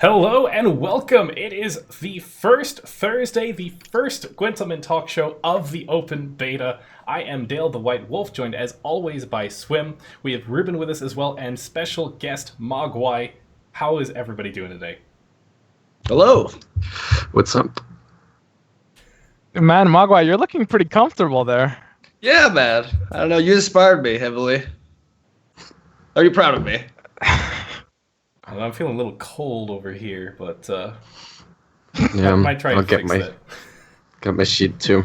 Hello and welcome. It is the first Thursday, the first Gwentlemen Talkshow of the open beta. I am Dale the White Wolf, joined as always by Swim. We have Ruben with us as well, and special guest Mogwai. How is everybody doing today? Hello. What's up? Man, Mogwai, you're looking pretty comfortable there. Yeah, man. I don't know. You inspired me heavily. Are you proud of me? I'm feeling a little cold over here, but Yeah, I might try I'll and fix it. Get my sheet too.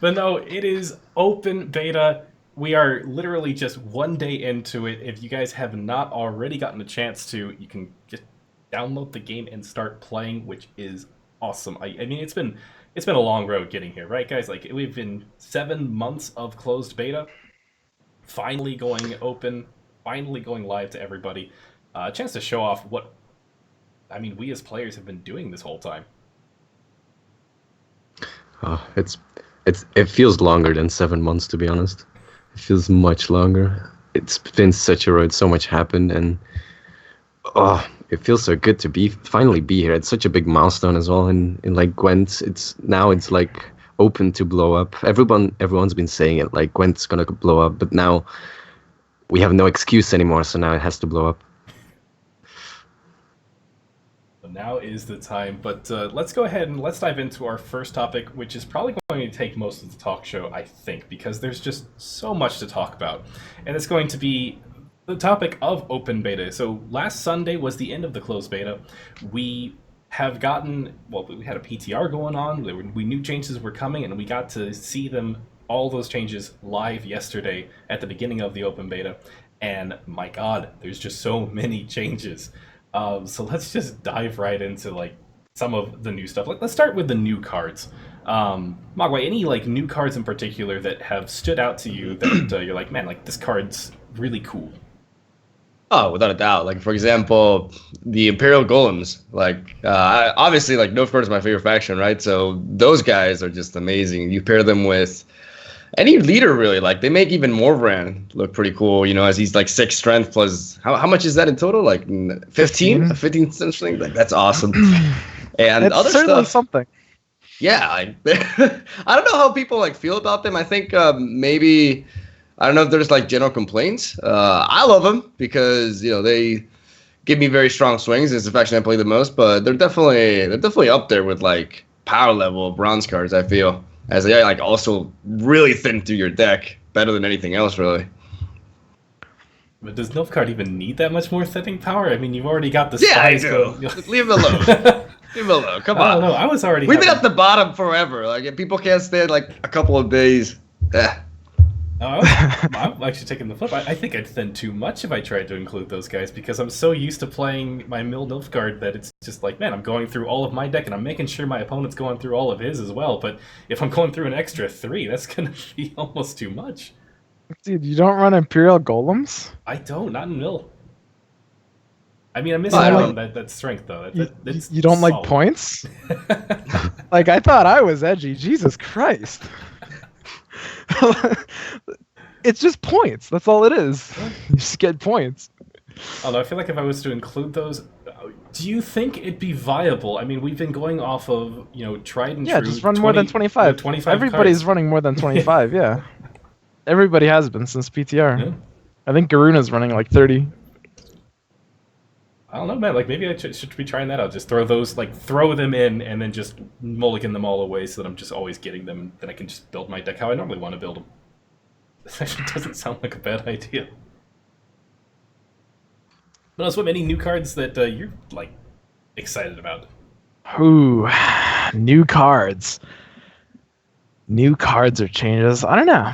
But no, it is open beta. We are literally just one day into it. If you guys have not already gotten a chance to, you can just download the game and start playing, which is awesome. I mean, it's been a long road getting here, right, guys? Like, we've been 7 months of closed beta, finally going open, finally going live to everybody. A chance to show off what, I mean, we as players have been doing this whole time. It feels longer than 7 months, to be honest. It feels much longer. It's been such a road, so much happened, and it feels so good to finally be here. It's such a big milestone as well in like Gwent. It's like open to blow up. Everyone's been saying it, like Gwent's gonna blow up, but now we have no excuse anymore, so now it has to blow up. Now is the time, but let's go ahead and let's dive into our first topic, which is probably going to take most of the talk show, I think, because there's just so much to talk about. And it's going to be the topic of open beta. So last Sunday was the end of the closed beta. We have gotten, well, we had a PTR going on, we knew changes were coming, and we got to see them, all those changes, live yesterday at the beginning of the open beta. And my god, there's just so many changes. So let's just dive right into like some of the new stuff. Let's start with the new cards. Mogwai, any like new cards in particular that have stood out to you that you're like, man, like this card's really cool? Oh, without a doubt. Like, for example, the Imperial Golems. Like, obviously, like, Nilfgaard is my favorite faction, right? So those guys are just amazing. You pair them with any leader, really. Like, they make even Morvran look pretty cool, you know, as he's like 6 strength plus, how much is that in total? Like 15? 15 something? Like, that's awesome. And it's other certainly stuff. Something. Yeah, I don't know how people like feel about them. I think maybe, I don't know if there's like general complaints. I love them because, you know, they give me very strong swings. It's the faction I play the most, but they're definitely up there with like power level bronze cards, I feel, as they like also really thin through your deck better than anything else, really. But does Nilfgaard even need that much more thinning power? I mean, you've already got the Yeah, I spies do. going. Leave him alone. Leave him alone. Come on. I don't know. I was already. We've been at the bottom forever. Like, if people can't stand like a couple of days. I'm actually taking the flip. I think I'd thin too much if I tried to include those guys, because I'm so used to playing my mill Nilfgaard that it's just like, man, I'm going through all of my deck and I'm making sure my opponent's going through all of his as well. But if I'm going through an extra 3, that's going to be almost too much. Dude, you don't run Imperial Golems? I don't, not in mill. I mean, I'm missing out on that strength, though. You don't like points? Like, I thought I was edgy. Jesus Christ. It's just points. That's all it is. You just get points. Although I feel like if I was to include those, do you think it'd be viable? I mean, we've been going off of, you know, tried and true. Yeah, just run more than 25. 25 Everybody's cards. running more than 25, yeah. Everybody has been since PTR. Yeah. I think Garuna's running like 30. I don't know, man. Like, maybe I should be trying that out. Just throw them in, and then just mulligan them all away so that I'm just always getting them, and then I can just build my deck how I normally want to build them. This actually doesn't sound like a bad idea. But also, any new cards that you're, like, excited about? Ooh, new cards. New cards or changes. I don't know.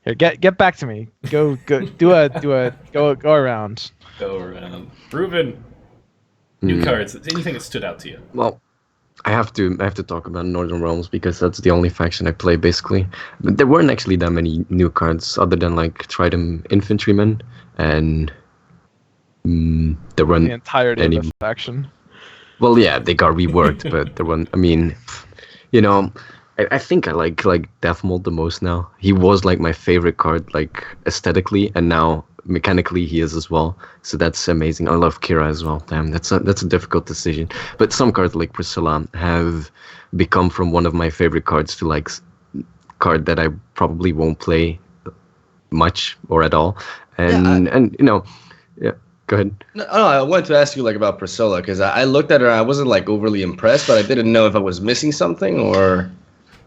Here, get back to me. Go go around. Go around. Ruben, new cards. Anything that stood out to you? Well, I have to talk about Northern Realms because that's the only faction I play, basically. But there weren't actually that many new cards other than like Trident Infantrymen, and there weren't the entirety any of the faction. Well, yeah, they got reworked, but there weren't. I mean, you know, I think I like Death Mold the most now. He was like my favorite card, like aesthetically, and now mechanically he is as well. So that's amazing. I love Kira as well. Damn, that's a difficult decision. But some cards like Priscilla have become from one of my favorite cards to like card that I probably won't play much or at all. And yeah. Go ahead. No, I wanted to ask you like about Priscilla because I looked at her and I wasn't like overly impressed, but I didn't know if I was missing something or.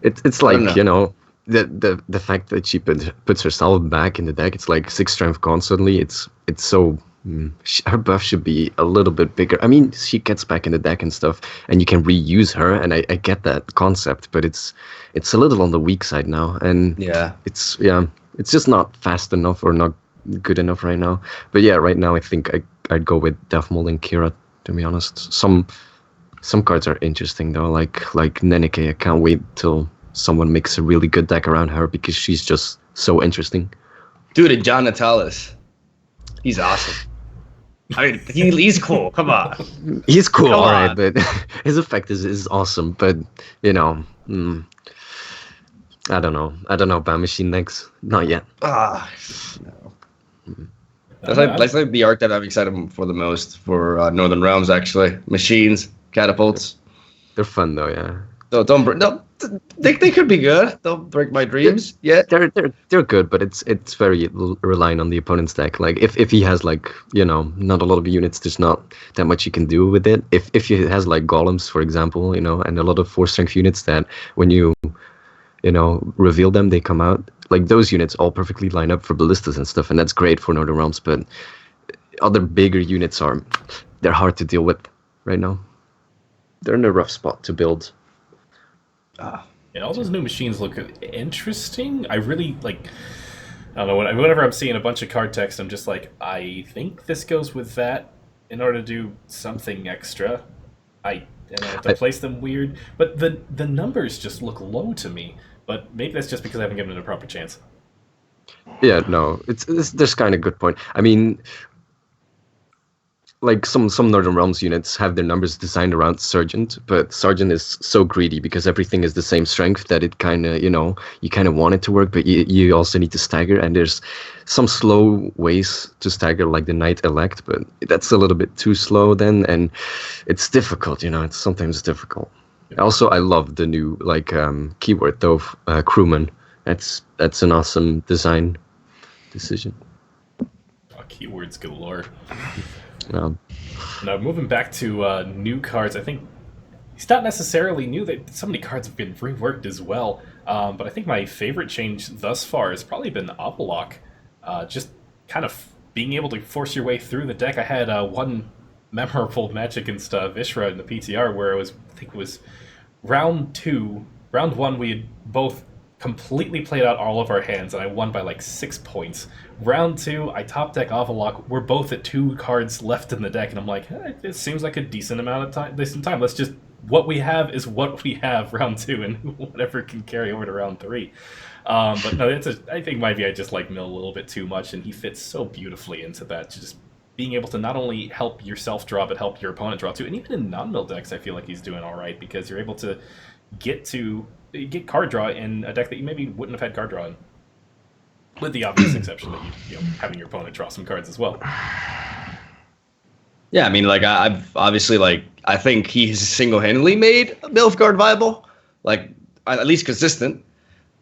It's like the fact that she puts herself back in the deck. It's like 6 strength constantly. It's so her buff should be a little bit bigger. I mean, she gets back in the deck and stuff, and you can reuse her, and I get that concept, but it's a little on the weak side now, and it's just not fast enough or not good enough right now. But yeah, right now I think I'd go with Deathmold and Kira, to be honest. Some cards are interesting though, like Nenike. I can't wait till someone makes a really good deck around her because she's just so interesting. Dude, and John Natalis, he's awesome. I mean, he's cool. Come on. He's cool, all right, but his effect is awesome. But I don't know. Ban Machine next, not yet. No. That's like the art that I'm excited for the most for Northern Realms. Actually, machines, catapults. They're fun though, yeah. So they could be good. Don't break my dreams. They're good, but it's very relying on the opponent's deck. Like if he has like not a lot of units, there's not that much you can do with it. If he has like golems, for example, and a lot of 4 strength units that when you reveal them, they come out. Like those units all perfectly line up for ballistas and stuff, and that's great for Northern Realms. But other bigger units they're hard to deal with right now. They're in a rough spot to build. And all those new machines look interesting. I really like. I don't know. Whenever I'm seeing a bunch of card text, I'm just like, I think this goes with that in order to do something extra. I have to place them weird, but the numbers just look low to me. But maybe that's just because I haven't given it a proper chance. Yeah, no, there's kind of good point. I mean, like some Northern Realms units have their numbers designed around Sergeant, but Sergeant is so greedy because everything is the same strength that it kind of, you kind of want it to work, but you also need to stagger, and there's some slow ways to stagger, like the Knight Elect, but that's a little bit too slow then, and it's difficult, it's sometimes difficult. Yeah. Also, I love the new keyword though, crewman. That's an awesome design decision. Keywords galore. Now, moving back to new cards, I think it's not necessarily new. That so many cards have been reworked as well. But I think my favorite change thus far has probably been Avalok. Just kind of being able to force your way through the deck. I had one memorable match against Vishra in the PTR where I think it was round 1, we had both completely played out all of our hands, and I won by like 6 points. Round 2, I top deck Avalok. We're both at 2 cards left in the deck, and I'm like, it seems like a decent amount of time. Let's just what we have is what we have. Round 2, and whatever can carry over to round 3. But no, I think maybe I just like Mill a little bit too much, and he fits so beautifully into that. Just being able to not only help yourself draw, but help your opponent draw too. And even in non-mill decks, I feel like he's doing all right because you're able to get card draw in a deck that you maybe wouldn't have had card draw in. With the obvious exception that you having your opponent draw some cards as well. Yeah, I mean, like I've obviously I think he's single-handedly made Nilfgaard viable, like at least consistent.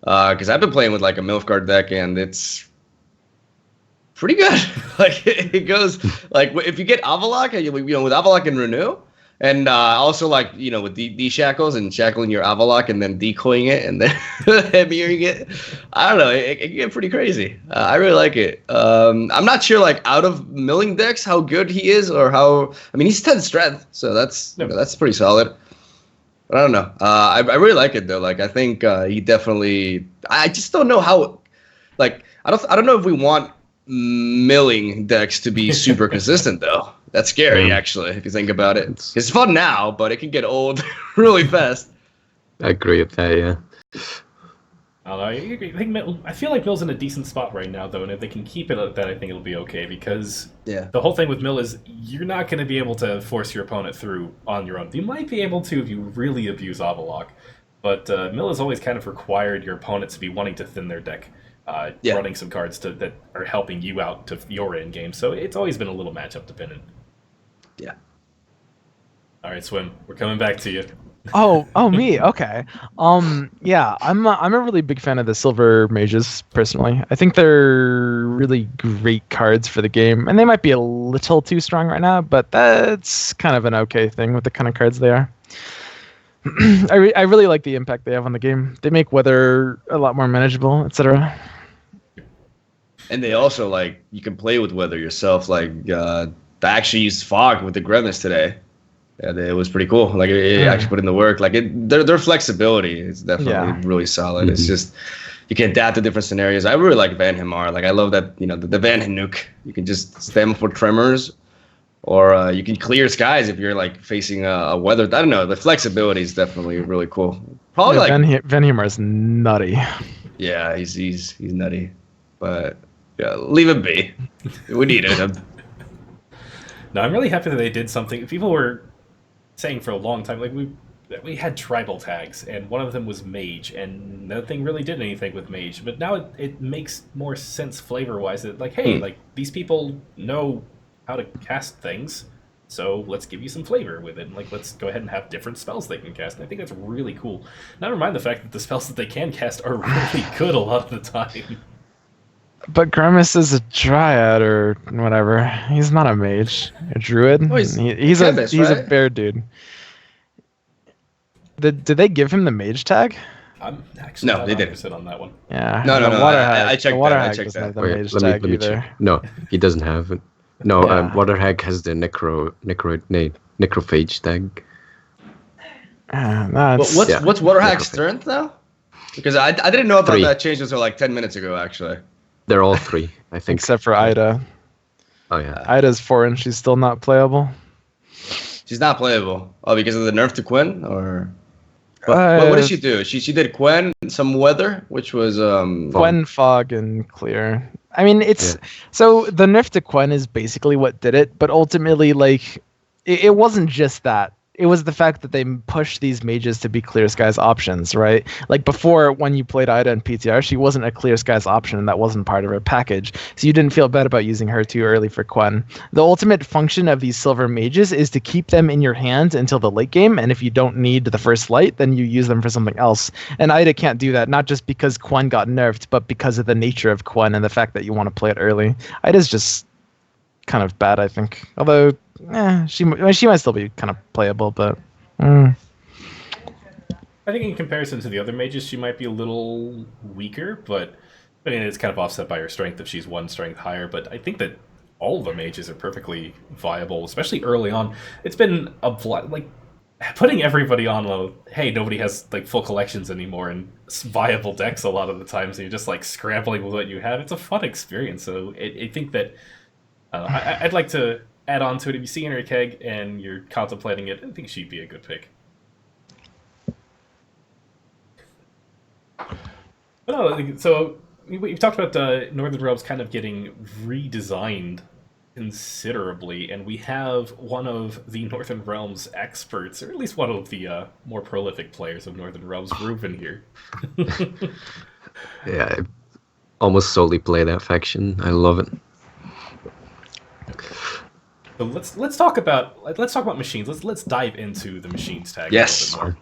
Because I've been playing with like a Nilfgaard deck and it's pretty good. Like it goes like if you get Avalok, with Avalok and Renew. And also, with the shackles and shackling your Avalok and then decoying it and then mirroring it. I don't know. It can get pretty crazy. I really like it. I'm not sure, out of milling decks, how good he is or how... I mean, he's 10 strength, so that's pretty solid. But I don't know. I really like it, though. I think he definitely... I just don't know how... I don't know if we want milling decks to be super consistent, though. That's scary, actually, if you think about it. It's fun now, but it can get old really fast. I agree with that, yeah. I don't know. I feel like Mill's in a decent spot right now, though, and if they can keep it at that, I think it'll be okay, because the whole thing with Mill is you're not going to be able to force your opponent through on your own. You might be able to if you really abuse Avalok, but Mill has always kind of required your opponent to be wanting to thin their deck running some cards that are helping you out to your end game. So it's always been a little matchup dependent. Yeah. All right, Swim, we're coming back to you. Oh, me. Okay. Yeah, I'm a really big fan of the silver mages personally. I think they're really great cards for the game, and they might be a little too strong right now, but that's kind of an okay thing with the kind of cards they are. I really like the impact they have on the game. They make weather a lot more manageable, etc. And they also like you can play with weather yourself. Like I actually used fog with the Gremlins today. Yeah, it was pretty cool. Like it actually put in the work. Like their flexibility is definitely really solid. It's just you can adapt to different scenarios. I really like Van Himar. Like I love that the Van Hinook. You can just stem for tremors, or you can clear skies if you're like facing a weather. I don't know. The flexibility is definitely really cool. Probably Van Himar is nutty. Yeah, he's nutty, but yeah, leave him be. We needed him. No, I'm really happy that they did something. People were saying for a long time, like we had tribal tags, and one of them was mage, and nothing really did anything with mage. But now it makes more sense flavor-wise. That like, hey, like these people know how to cast things, so let's give you some flavor with it. And, like, let's go ahead and have different spells they can cast. And I think that's really cool. Never mind the fact that the spells that they can cast are really good a lot of the time. But Grimace is a dryad or whatever. He's not a mage, a druid. Oh, he's a bear dude. Did they give him the mage tag? I'm actually not they 100% didn't. on that one. Yeah. No. I checked that. I checked doesn't that. have the Wait, mage let me tag either. check. No, he doesn't have it. No, Yeah. Waterhag has the necrophage tag. No, it's, What's Waterhag's strength now? Because I didn't know about 3. that change until like 10 minutes ago, actually. They're all 3, I think. except for Ida. Oh yeah. Ida's 4 and she's still not playable. She's not playable. Oh, because of the nerf to Quinn, or what did she do? She did Quinn some weather, which was Quen, fog, and clear. I mean, so the nerf to Quen is basically what did it, but ultimately, like, it wasn't just that. It was the fact that they pushed these mages to be clear skies options, right? Like before, when you played Ida in PTR, she wasn't a clear skies option, and that wasn't part of her package. So you didn't feel bad about using her too early for Quen. The ultimate function of these silver mages is to keep them in your hand until the late game, and if you don't need the first light, then you use them for something else. And Ida can't do that, not just because Quen got nerfed, but because of the nature of Quen and the fact that you want to play it early. Ida's just kind of bad, I think. Although, she might still be kind of playable, but. I think in comparison to the other mages, she might be a little weaker, but I mean, it's kind of offset by her strength if she's 1 strength higher. But I think that all the mages are perfectly viable, especially early on. It's been like putting everybody on hey, nobody has like full collections anymore and viable decks a lot of the times, and you're just like scrambling with what you have. It's a fun experience. So I think that I'd like to add on to it. If you see Henry Keg and you're contemplating it, I think she'd be a good pick. So we've talked about Northern Realms kind of getting redesigned considerably, and we have one of the Northern Realms experts, or at least one of the more prolific players of Northern Realms, Ruben here. Yeah, I almost solely play that faction. I love it. So let's talk about machines. Let's dive into the machines tag. Yes. A little bit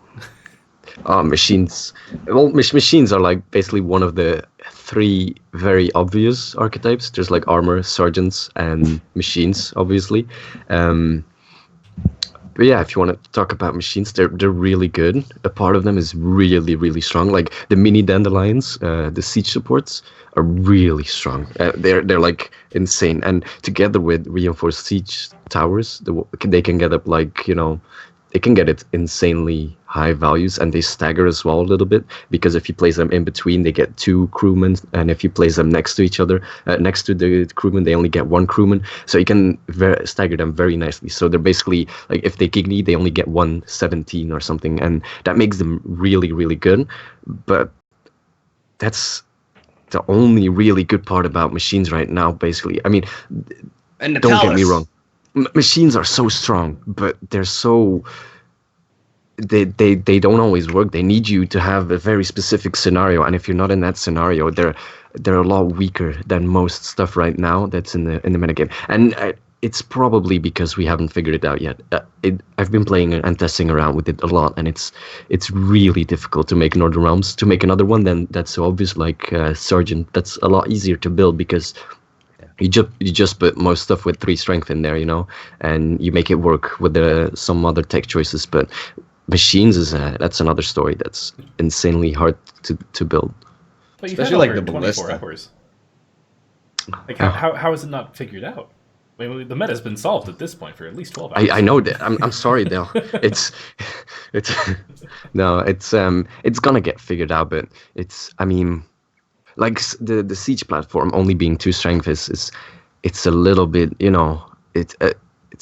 more. Machines. Well, machines are like basically one of the 3 very obvious archetypes. There's like armor, sergeants, and machines, obviously. But yeah, if you want to talk about machines, they're really good. A part of them is really, really strong. Like the mini dandelions, the siege supports are really strong. They're like insane. And together with reinforced siege towers, they can get up like, they can get it insanely high values, and they stagger as well a little bit, because if you place them in between, they get 2 crewmen, and if you place them next to each other, next to the crewman, they only get 1 crewman. So you can stagger them very nicely. So they're basically like, if they Gigni, they only get 117 or something, and that makes them really, really good. But that's the only really good part about machines right now, basically. I mean, and don't get me wrong. Machines are so strong, but they're so they don't always work. They need you to have a very specific scenario, and if you're not in that scenario, they're a lot weaker than most stuff right now that's in the metagame. And it's probably because we haven't figured it out yet. I've been playing and testing around with it a lot, and it's really difficult to make Northern Realms. To make another one, then that's so obvious, like Sergeant. That's a lot easier to build because you just put most stuff with 3 strength in there, and you make it work with some other tech choices. But machines that's another story. That's insanely hard to build. But you've Especially had like over the 24 ballista. hours. Like how is it not figured out? I mean, the meta's been solved at this point for at least 12 hours. I know that. I'm sorry, Dale. It's no, it's gonna get figured out, but I mean, like the siege platform only being 2 strength is it's a little bit, it's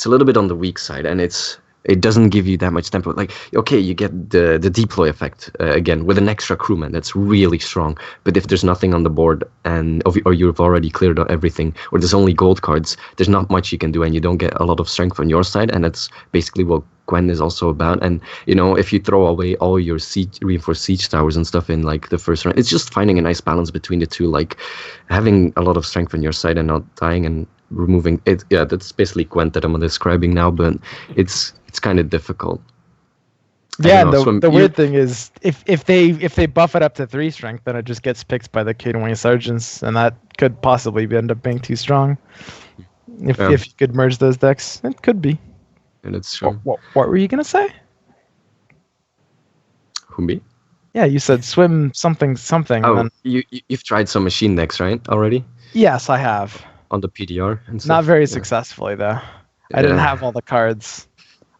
a little bit on the weak side, and it doesn't give you that much tempo. Like, okay, you get the deploy effect again with an extra crewman. That's really strong. But if there's nothing on the board or you've already cleared out everything, or there's only gold cards, there's not much you can do, and you don't get a lot of strength on your side. And that's basically what Gwent is also about. And if you throw away all your reinforced siege towers and stuff in like the first round, it's just finding a nice balance between the two, like having a lot of strength on your side and not dying and removing it. Yeah, that's basically Gwent that I'm describing now, but it's kind of difficult. Yeah, and the weird thing is if they buff it up to 3 strength, then it just gets picked by the K-20 sergeants, and that could possibly end up being too strong. If you could merge those decks, it could be. And it's true. What were you gonna say? Who, me? Yeah, you said swim something. Oh, and then... you've tried some machine decks, right? Already? Yes, I have. On the PDR and stuff? Not very successfully though. I didn't have all the cards.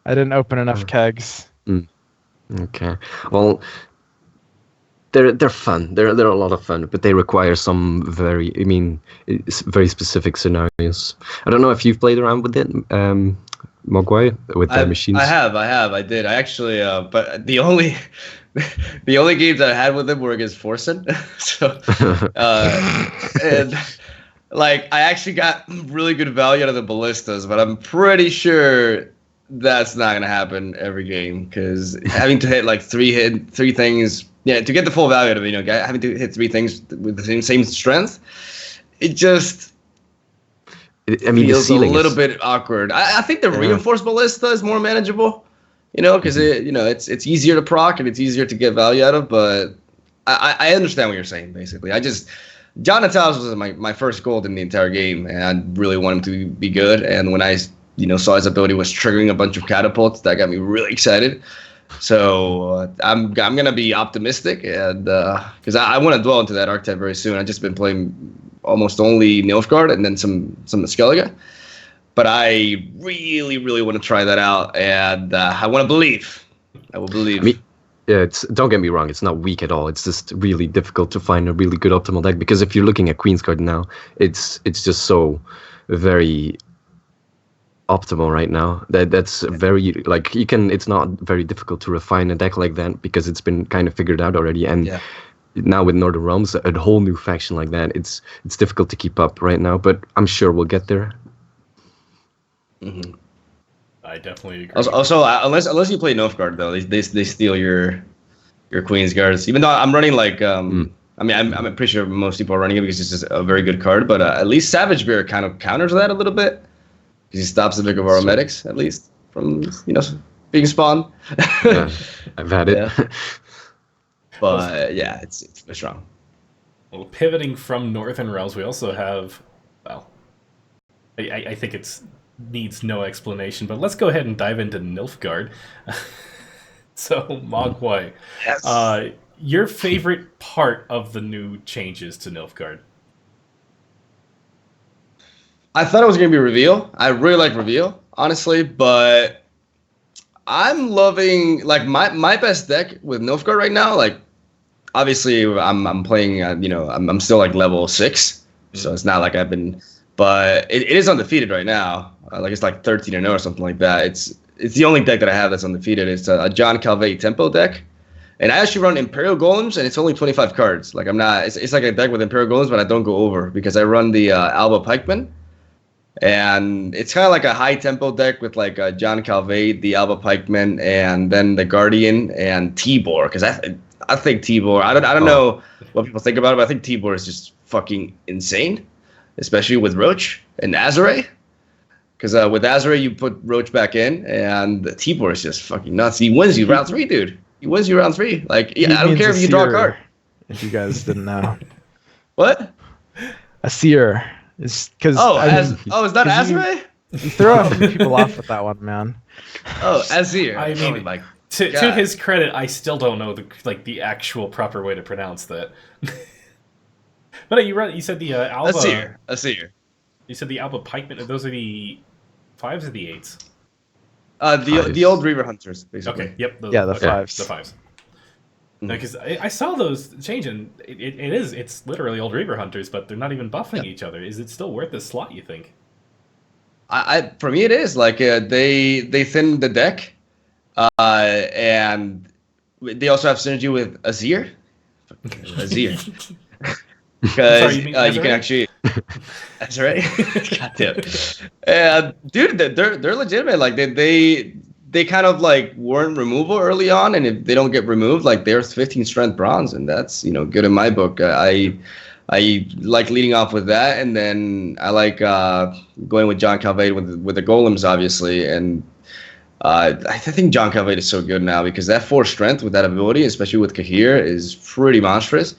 I didn't open enough kegs. Okay. Well, they're fun. They're a lot of fun, but they require some very specific scenarios. I don't know if you've played around with it, Mogwai, with the machines. I have. I did. I actually, but the only games I had with them were against Forsen. So, and like I actually got really good value out of the ballistas, but I'm pretty sure that's not gonna happen every game because having to hit like 3 things, to get the full value out of it, having to hit 3 things with the same strength, it just feels a little bit awkward. I think the reinforced ballista is more manageable, because it's easier to proc and it's easier to get value out of. But I understand what you're saying. Basically, John Natalis was my first gold in the entire game, and I really want him to be good. And when I saw his ability was triggering a bunch of catapults, that got me really excited. So I'm gonna be optimistic, and because I want to dwell into that archetype very soon. I've just been playing almost only Nilfgaard and then some Skellige, but I really, really want to try that out, and I want to believe. I will believe. Yeah, don't get me wrong, it's not weak at all. It's just really difficult to find a really good optimal deck, because if you're looking at Queensguard now, it's just so very optimal right now. That's very, like, it's not very difficult to refine a deck like that because it's been kind of figured out already. And now with Northern Realms, a whole new faction like that, it's difficult to keep up right now, but I'm sure we'll get there. Mm-hmm. I definitely agree. Also, unless you play Nilfgaard, though, they steal your Queen's Guards. Even though I'm running like I'm pretty sure most people are running it because it's just a very good card. But at least Savage Bear kind of counters that a little bit because he stops the big of our medics at least from being spawned. Yeah, I've had it. Yeah. But yeah, it's very strong. Well, pivoting from Northern Realms, we also have, I think it's needs no explanation, but let's go ahead and dive into Nilfgaard. So, Mogwai, Yes. Your favorite part of the new changes to Nilfgaard? I thought it was going to be Reveal. I really like Reveal, honestly, but I'm loving, like, my best deck with Nilfgaard right now. Like, obviously, I'm playing, I'm still like level 6, so it's not like I've been, but it is undefeated right now. Like, it's like 13-0 or something like that. It's the only deck that I have that's undefeated. It's a John Calvet Tempo deck. And I actually run Imperial Golems, and it's only 25 cards. Like, I'm not, it's like a deck with Imperial Golems, but I don't go over because I run the Alba Pikeman. And it's kind of like a high tempo deck with like John Calvade, the Alba Pikeman, and then the Guardian and Tibor. Because I think Tibor. I don't know what people think about it, but I think Tibor is just fucking insane, especially with Roach and Azure. Because with Azure you put Roach back in, and Tibor is just fucking nuts. He wins you round 3, dude. He wins you round 3. Like, yeah, I don't care if you draw a card. If you guys didn't know, What? a seer is because is that Azure? You throw a few people off with that one, man. Oh, Azir. I mean, like, to his credit, I still don't know the actual proper way to pronounce that. But you said the Alba. Azir. You said the Alba Pikeman. Those are the 5s or the 8s? The old Reaver Hunters, basically. Okay. Yep. The 5s. The 5s. Because I saw those change, and it's literally old Reaver Hunters, but they're not even buffing each other. Is it still worth the slot, you think? For me, it is. Like, they thinned the deck, and they also have synergy with Azir. Azir. Because you can actually. That's right. Goddamn. And dude, they're legitimate. Like they kind of like weren't removal early on, and if they don't get removed, like they're 15 strength bronze, and that's good in my book. I like leading off with that, and then I like going with John Calvade with the golems, obviously, and I think John Calvade is so good now because that 4 strength with that ability, especially with Kahir, is pretty monstrous.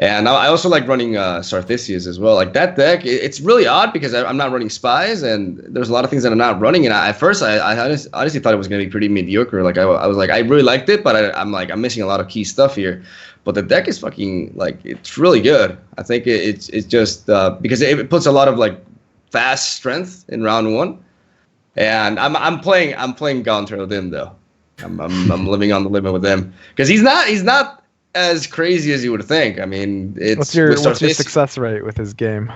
And I also like running Sarthisias as well. Like that deck, it's really odd because I'm not running spies, and there's a lot of things that I'm not running. And at first, I honestly thought it was going to be pretty mediocre. Like I was like, I really liked it, but I'm missing a lot of key stuff here. But the deck is fucking like, it's really good. I think it's just because it puts a lot of like fast strength in round 1. And I'm playing Gaunter with him though. I'm living on the limit with him because he's not as crazy as you would think. I mean, it's what's your success rate with his game?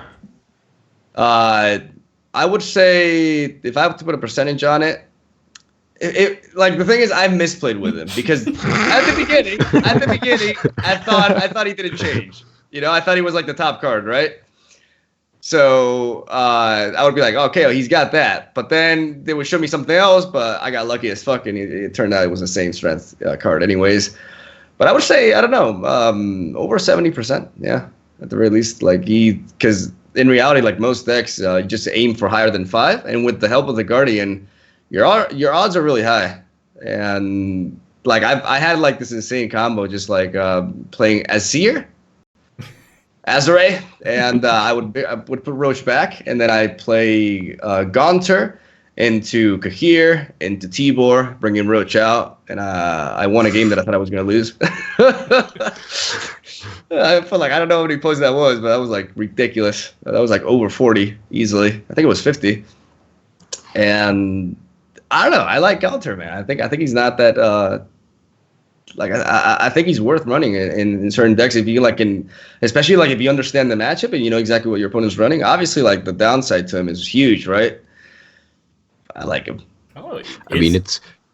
I would say if I have to put a percentage on it, like the thing is I've misplayed with him because at the beginning I thought he didn't change. I thought he was like the top card, right? So I would be like, okay, he's got that. But then they would show me something else, but I got lucky as fuck, and it turned out it was the same strength card anyways. But I would say, I don't know, over 70%, yeah, at the very least. Like because in reality, like most decks, you just aim for higher than 5, and with the help of the Guardian, your odds are really high. And like I had like this insane combo, just like playing Azir, and I would put Roach back, and then I play Gaunter into Kahir, into Tibor, bringing Roach out, and I won a game that I thought I was going to lose. I felt like, I don't know how many points that was, but that was like ridiculous. That was like over 40 easily. I think it was 50. And I don't know. I like Gaunter, man. I think he's not that. I think he's worth running in certain decks if you especially like if you understand the matchup and you know exactly what your opponent's running. Obviously, like the downside to him is huge, right? I like him. Oh,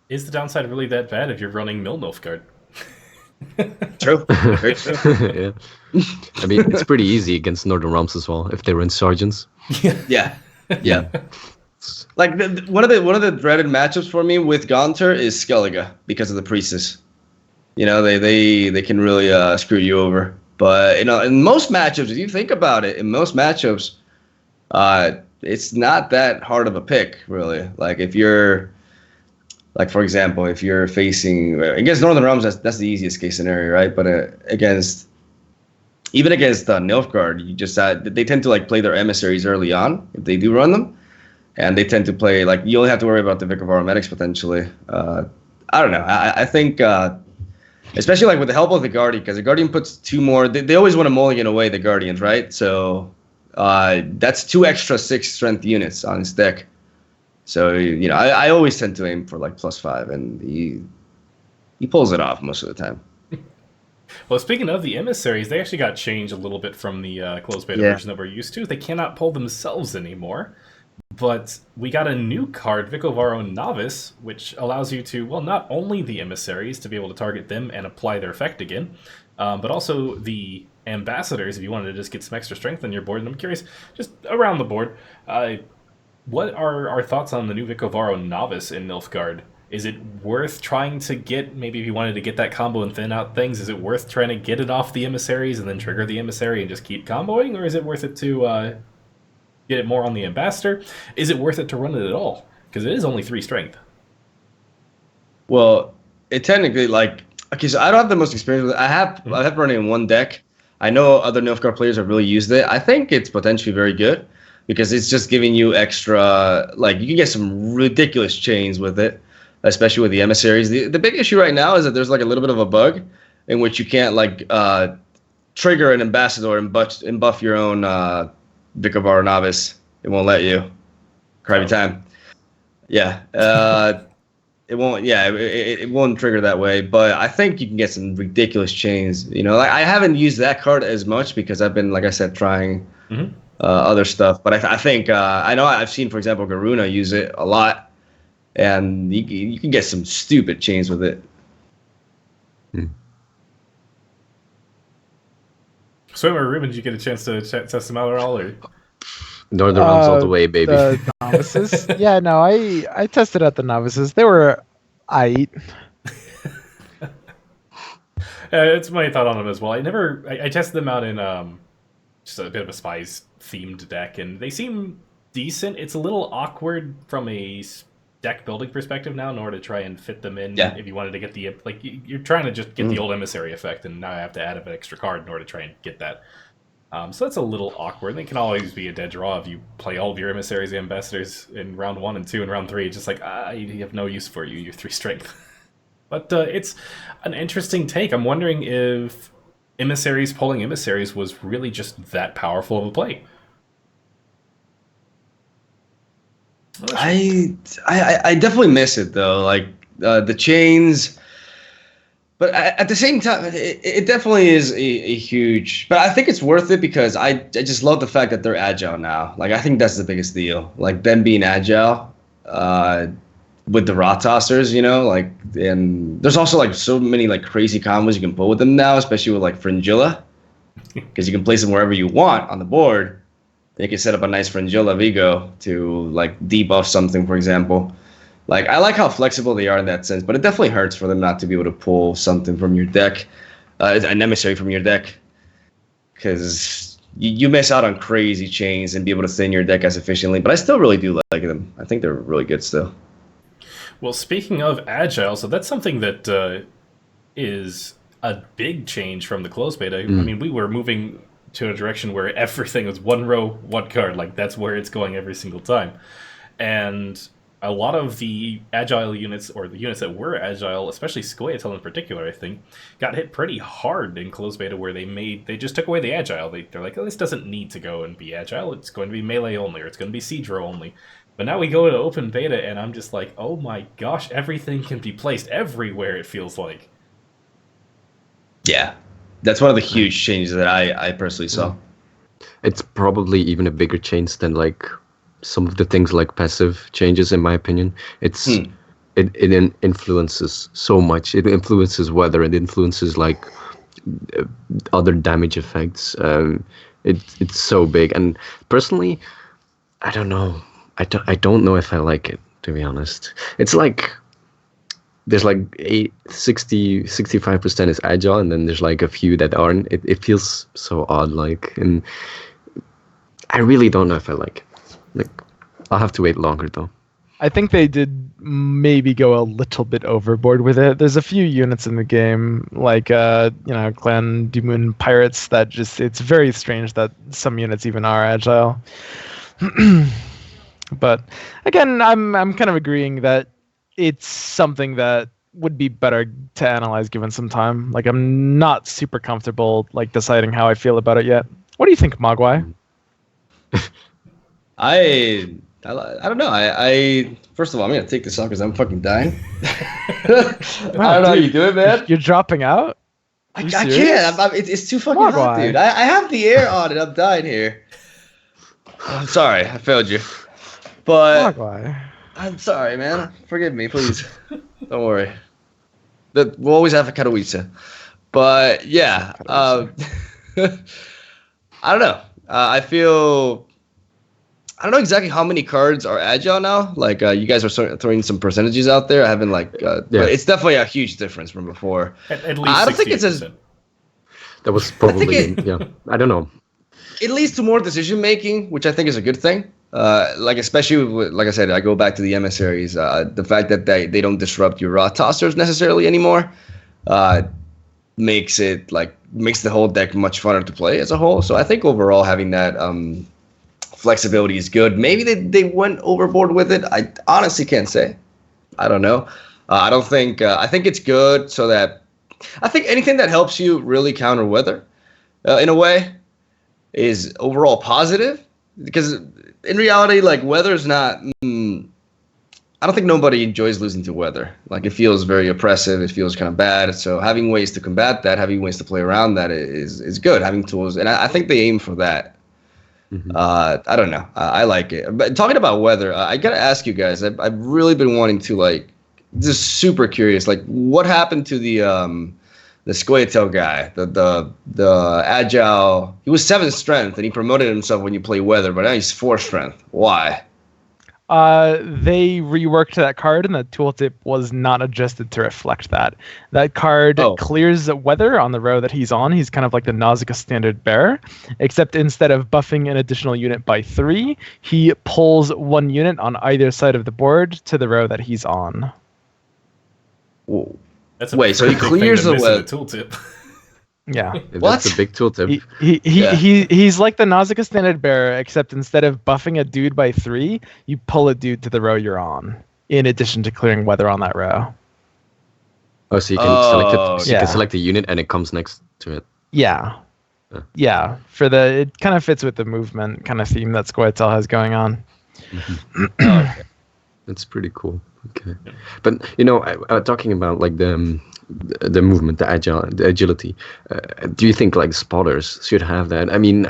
is the downside really that bad if you're running Nilfgaard? True. Very true. Yeah. I mean, it's pretty easy against Northern Realms as well if they run Sergeants. Yeah. Like one of the dreaded matchups for me with Gaunter is Skellige because of the Priestess. They can really screw you over. But in most matchups, if you think about it, in most matchups, it's not that hard of a pick, really. Like if you're, like for example, if you're facing against Northern Realms, that's the easiest case scenario, right? But against Nilfgaard, you just they tend to like play their emissaries early on if they do run them, and they tend to play like you only have to worry about the Vicar of Aromatics potentially. I don't know. I think. Especially like with the help of the Guardian, because the Guardian puts 2 more. They always want to mulligan away the Guardians, right? So that's 2 extra 6 strength units on his deck. So I always tend to aim for like +5, and he pulls it off most of the time. Well, speaking of the emissaries, they actually got changed a little bit from the closed beta version that we're used to. They cannot pull themselves anymore. But we got a new card, Vicovaro Novice, which allows you to, well, not only the emissaries, to be able to target them and apply their effect again, but also the ambassadors, if you wanted to just get some extra strength on your board. And I'm curious, just around the board, what are our thoughts on the new Vicovaro Novice in Nilfgaard? Is it worth trying to get, maybe if you wanted to get that combo and thin out things, is it worth trying to get it off the emissaries and then trigger the emissary and just keep comboing? Or is it worth it to get it more on the ambassador? Is it worth it to run it at all? Because it is only 3 strength. Well, it technically, like, okay, so I don't have the most experience with it. I have running in one deck. I know other Nilfgaard players have really used it. I think it's potentially very good because it's just giving you extra, like, you can get some ridiculous chains with it, especially with the emissaries. The big issue right now is that there's like a little bit of a bug in which you can't like trigger an ambassador and buff your own Vicovaro Novice. It won't let you. Cry time. Yeah. It won't. Yeah, it won't trigger that way. But I think you can get some ridiculous chains. You know, like, I haven't used that card as much because I've been, like I said, trying other stuff. But I think I know I've seen, for example, Garuna use it a lot, and you can get some stupid chains with it. So, Ruben, did you get a chance to test them out at all? Or? Northern runs all the way, baby. The novices? Yeah, no, I tested out the novices. They were aight. It's my thought on them as well. I tested them out in just a bit of a spies themed deck, and they seem decent. It's a little awkward from a deck building perspective now in order to try and fit them in. Yeah. If you wanted to get the, like, you're trying to just get the old emissary effect, and now I have to add an extra card in order to try and get that. So that's a little awkward. They can always be a dead draw if you play all of your emissaries and ambassadors in round 1 and 2 and round 3. It's just like, I have no use for you. You're 3 strength. But it's an interesting take. I'm wondering if pulling emissaries was really just that powerful of a play. I definitely miss it though. Like the chains. But at the same time, it definitely is a huge. But I think it's worth it because I just love the fact that they're agile now. Like, I think that's the biggest deal. Like, them being agile with the raw tossers, you know. Like, and there's also like so many like crazy combos you can pull with them now, especially with like Fringilla, because you can place them wherever you want on the board. Then you can set up a nice Fringilla Vigo to like debuff something, for example. Like, I like how flexible they are in that sense, but it definitely hurts for them not to be able to pull something from your deck, an emissary from your deck, because you miss out on crazy chains and be able to thin your deck as efficiently. But I still really do like them. I think they're really good still. Well, speaking of agile, so that's something that is a big change from the closed beta. I mean, we were moving to a direction where everything was one row, one card. Like, that's where it's going every single time. And a lot of the agile units, or the units that were agile, especially Scoia'tael in particular, I think, got hit pretty hard in closed beta, where they just took away the agile. They're like, oh, this doesn't need to go and be agile. It's going to be melee only, or it's going to be siege row only. But now we go to open beta, and I'm just like, oh my gosh, everything can be placed everywhere, it feels like. Yeah, that's one of the huge changes that I personally saw. It's probably even a bigger change than like some of the things like passive changes, in my opinion. It's it influences so much. It influences weather. It influences like other damage effects. It's so big. And personally, I don't know. I don't know if I like it, to be honest. It's like there's like 65% is agile, and then there's like a few that aren't. It feels so odd, like, and I really don't know if I like it. Like, I'll have to wait longer though. I think they did maybe go a little bit overboard with it. There's a few units in the game, like Clan Moon Pirates, that just, it's very strange that some units even are agile. But again, I'm kind of agreeing that it's something that would be better to analyze given some time. Like, I'm not super comfortable like deciding how I feel about it yet. What do you think, Mogwai? I don't know. I first of all, I'm gonna take this off because I'm fucking dying. I don't know how you do it, man. You're dropping out? I can't. It's too fucking hot, dude. I have the air on and I'm dying here. I'm sorry, I failed you. But I'm sorry, man. Forgive me, please. Don't worry. We'll always have a Katowice. But yeah, I don't know. I feel I don't know exactly how many cards are agile now. Like you guys are throwing some percentages out there. I haven't but it's definitely a huge difference from before. At least I don't think it's 68%. as That was probably yeah. I don't know. it leads to more decision making, which I think is a good thing. Like especially like I said, I go back to the emissaries. The fact that they don't disrupt your raw tossers necessarily anymore, makes the whole deck much funner to play as a whole. So I think overall having that flexibility is good. Maybe they went overboard with it. I honestly can't say. I don't know. I don't think. I think it's good so that I think anything that helps you really counter weather, in a way, is overall positive. Because in reality, like weather is not. I don't think nobody enjoys losing to weather. Like it feels very oppressive. It feels kind of bad. So having ways to combat that, having ways to play around that is good. Having tools, and I think they aim for that. Mhm. I don't know. I like it. But talking about weather, I gotta ask you guys. I've really been wanting to just super curious. Like, what happened to the Squayatel guy, the agile? He was 7 strength, and he promoted himself when you play weather. But now he's 4 strength. Why? They reworked that card, and the tooltip was not adjusted to reflect that. That card clears weather on the row that he's on. He's kind of like the Nausicaa standard bearer, except instead of buffing an additional unit by 3, he pulls 1 unit on either side of the board to the row that he's on. Whoa. That's a Wait, so he pretty big clears thing the to miss in weather. the tooltip. Yeah. What? That's a big tooltip. He's like the Nausicaa standard bearer, except instead of buffing a dude by 3, you pull a dude to the row you're on, in addition to clearing weather on that row. Oh, so you can select it. So you Yeah. can select a unit and it comes next to it. Yeah. Yeah. Yeah. It kind of fits with the movement kind of theme that Squayatel has going on. That's pretty cool. Okay, but talking about like the movement, the agility. Do you think like spotters should have that? I mean,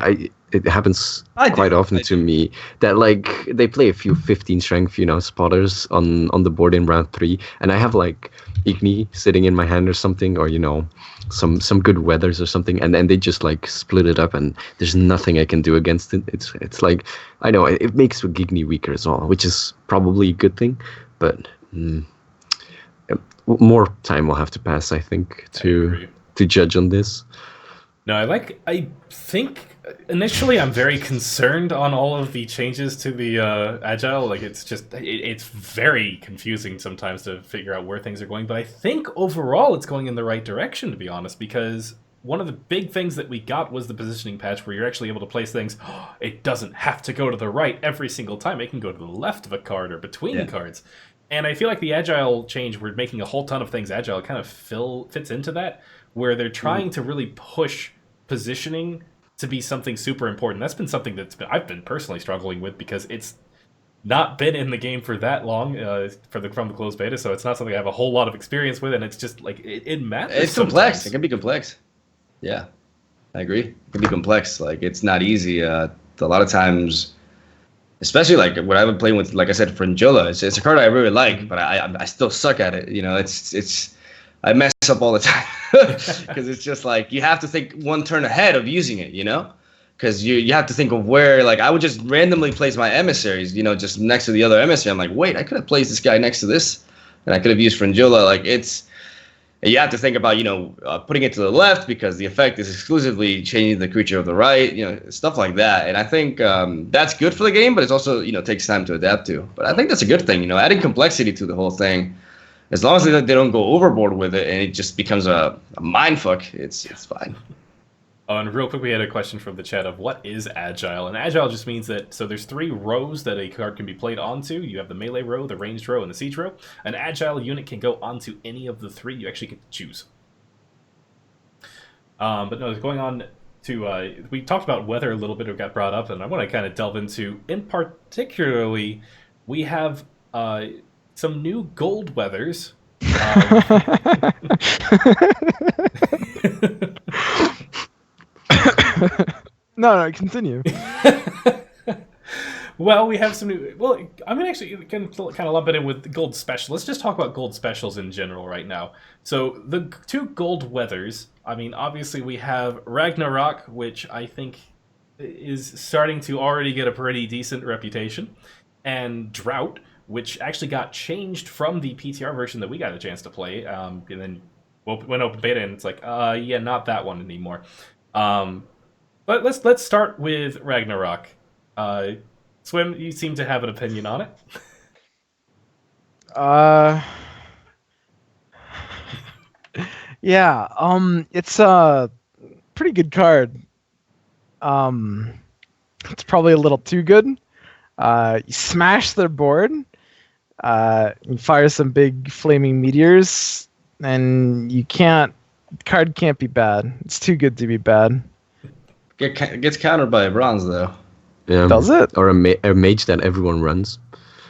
it happens quite often to me that like they play a few 15 strength, spotters on the board in round 3, and I have like Igni sitting in my hand or something, or some good weathers or something, and then they just like split it up, and there's nothing I can do against it. It's like I know it makes Igni weaker as well, which is probably a good thing, but more time will have to pass, I think, to judge on this. No, I think initially I'm very concerned on all of the changes to the agile. Like it's very confusing sometimes to figure out where things are going. But I think overall it's going in the right direction, to be honest, because one of the big things that we got was the positioning patch where you're actually able to place things. It doesn't have to go to the right every single time. It can go to the left of a card or between cards. And I feel like the agile change, we're making a whole ton of things agile, kind of fits into that, where they're trying to really push positioning to be something super important. That's been something I've been personally struggling with because it's not been in the game for that long from the closed beta, so it's not something I have a whole lot of experience with, and it's just like it matters. It's complex. It can be complex. Yeah, I agree. It can be complex. Like it's not easy. A lot of times, especially like when I've been playing with, like I said, Fringilla. It's a card I really like, but I still suck at it. It's I mess up all the time because it's just like you have to think one turn ahead of using it. Because you have to think of where, like I would just randomly place my emissaries, just next to the other emissary. I'm like, wait, I could have placed this guy next to this, and I could have used Fringilla. Like you have to think about, putting it to the left because the effect is exclusively changing the creature of the right, stuff like that. And I think that's good for the game, but it's also, takes time to adapt to. But I think that's a good thing, adding complexity to the whole thing. As long as they don't go overboard with it and it just becomes a mindfuck, it's fine. Oh, and real quick, we had a question from the chat of what is agile? And agile just means that, so there's 3 rows that a card can be played onto. You have the melee row, the ranged row, and the siege row. An agile unit can go onto any of the 3. You actually get to choose. But no, going on to, we talked about weather a little bit, it got brought up, and I want to kind of delve into, in particularly, we have some new gold weathers. No, continue. Well, we have some new... Well, I'm actually going to kind of lump it in with the gold special. Let's just talk about gold specials in general right now. So, the 2 gold weathers, I mean, obviously we have Ragnarok, which I think is starting to already get a pretty decent reputation, and Drought, which actually got changed from the PTR version that we got a chance to play, and then went open beta, and it's like, yeah, not that one anymore. But let's start with Ragnarok. Swim, you seem to have an opinion on it. Yeah, it's a pretty good card. It's probably a little too good. You smash their board, you fire some big flaming meteors, and the card can't be bad. It's too good to be bad. Gets countered by a bronze though. Does it? Or a mage that everyone runs.